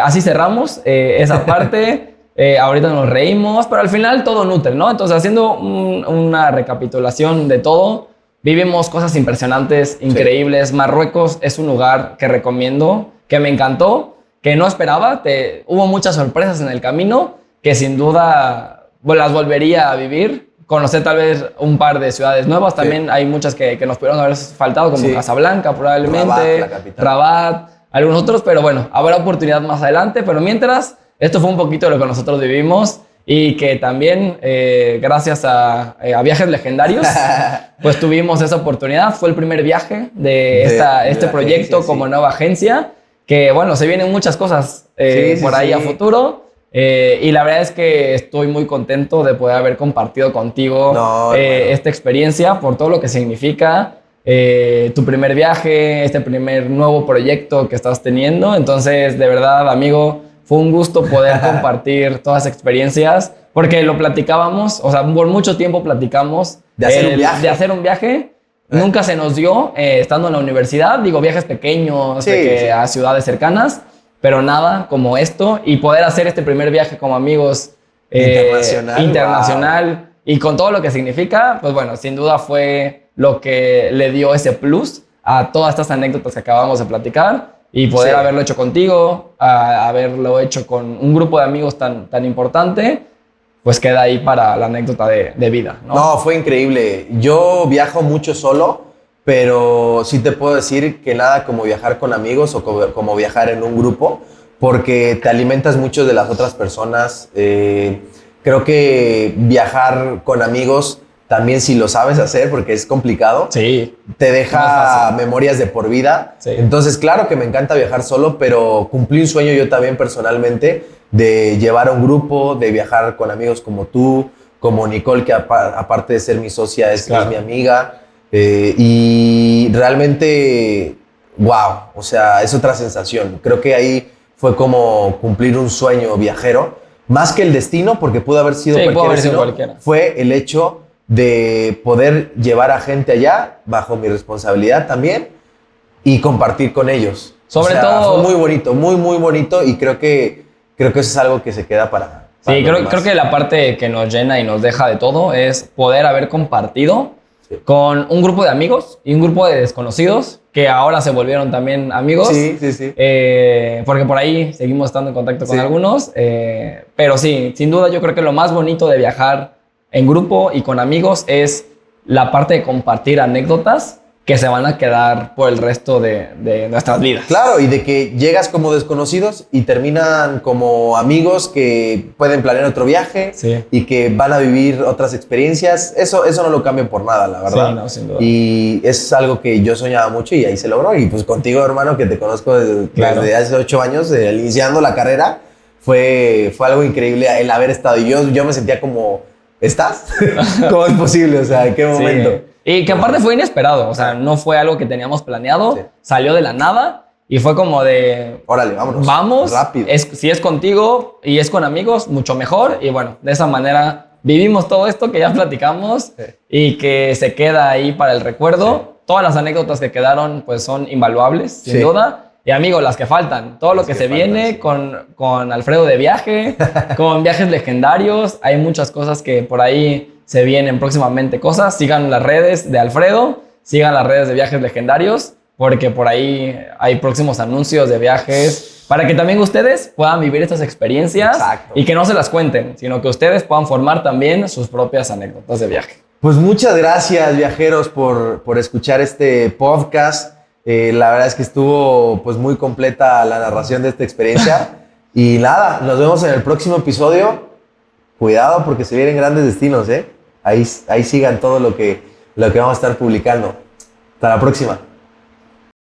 así cerramos esa parte. Ahorita nos reímos, pero al final todo nutre, ¿no? Entonces, haciendo una recapitulación de todo, vivimos cosas impresionantes, increíbles. Sí. Marruecos es un lugar que recomiendo, que me encantó, que no esperaba. Hubo muchas sorpresas en el camino, que sin duda las volvería a vivir. Conocer tal vez un par de ciudades nuevas. Sí. También hay muchas que nos pudieron haber faltado, como Casablanca probablemente, Rabat, algunos otros, pero bueno, habrá oportunidad más adelante. Pero mientras, esto fue un poquito de lo que nosotros vivimos y que también, gracias a Viajes Legendarios, pues tuvimos esa oportunidad. Fue el primer viaje de este proyecto agencia, como nueva agencia, que bueno, se vienen muchas cosas por ahí a futuro. Y la verdad es que estoy muy contento de poder haber compartido contigo esta experiencia por todo lo que significa tu primer viaje, este primer nuevo proyecto que estás teniendo. Entonces, de verdad, amigo, fue un gusto poder compartir todas las experiencias porque lo platicábamos, o sea, por mucho tiempo platicamos de hacer un viaje. Nunca se nos dio estando en la universidad, digo, viajes pequeños a ciudades cercanas. Pero nada como esto y poder hacer este primer viaje como amigos internacional wow. Y con todo lo que significa, pues bueno, sin duda fue lo que le dio ese plus a todas estas anécdotas que acabamos de platicar y poder haberlo hecho contigo, haberlo hecho con un grupo de amigos tan importante, pues queda ahí para la anécdota de vida, ¿no? No, fue increíble. Yo viajo mucho solo. Pero sí te puedo decir que nada como viajar con amigos o como viajar en un grupo, porque te alimentas mucho de las otras personas. Creo que viajar con amigos también, si lo sabes hacer, porque es complicado, te deja memorias de por vida. Sí. Entonces, claro que me encanta viajar solo, pero cumplí un sueño yo también personalmente de llevar a un grupo, de viajar con amigos como tú, como Nicole, que aparte de ser mi socia es mi amiga. Y realmente, wow, o sea, es otra sensación. Creo que ahí fue como cumplir un sueño viajero, más que el destino, porque pudo haber sido cualquiera. Fue el hecho de poder llevar a gente allá, bajo mi responsabilidad también, y compartir con ellos. Sobre todo... Fue muy bonito, muy bonito, y creo que eso es algo que se queda para sí, creo que la parte que nos llena y nos deja de todo es poder haber compartido con un grupo de amigos y un grupo de desconocidos que ahora se volvieron también amigos. Sí. Porque por ahí seguimos estando en contacto con algunos. Pero sí, sin duda yo creo que lo más bonito de viajar en grupo y con amigos es la parte de compartir anécdotas que se van a quedar por el resto de nuestras vidas. Claro, y de que llegas como desconocidos y terminan como amigos que pueden planear otro viaje y que van a vivir otras experiencias. Eso no lo cambio por nada, la verdad. Sí, no, sin duda. Y es algo que yo soñaba mucho y ahí se logró. Y pues contigo, hermano, que te conozco desde hace 8 años, iniciando la carrera, fue algo increíble el haber estado. Y yo me sentía como, ¿estás? ¿Cómo es posible? O sea, ¿en qué momento? Y que aparte fue inesperado, o sea, no fue algo que teníamos planeado, salió de la nada y fue como de... Órale, vámonos. Vamos, Rápido. si es contigo y es con amigos, mucho mejor. Y bueno, de esa manera vivimos todo esto que ya platicamos y que se queda ahí para el recuerdo. Todas las anécdotas que quedaron pues son invaluables, sin duda. Y amigos, las que faltan, todo lo que se viene con Alfredo de viaje, con viajes legendarios, hay muchas cosas que por ahí se vienen próximamente cosas. Sigan las redes de Alfredo, sigan las redes de viajes legendarios, porque por ahí hay próximos anuncios de viajes para que también ustedes puedan vivir estas experiencias. Exacto. Y que no se las cuenten, sino que ustedes puedan formar también sus propias anécdotas de viaje. Pues muchas gracias, viajeros, por escuchar este podcast. La verdad es que estuvo pues muy completa la narración de esta experiencia. Y nada, nos vemos en el próximo episodio. Cuidado porque se vienen grandes destinos, ¿eh? Ahí sigan todo lo que vamos a estar publicando. Hasta la próxima.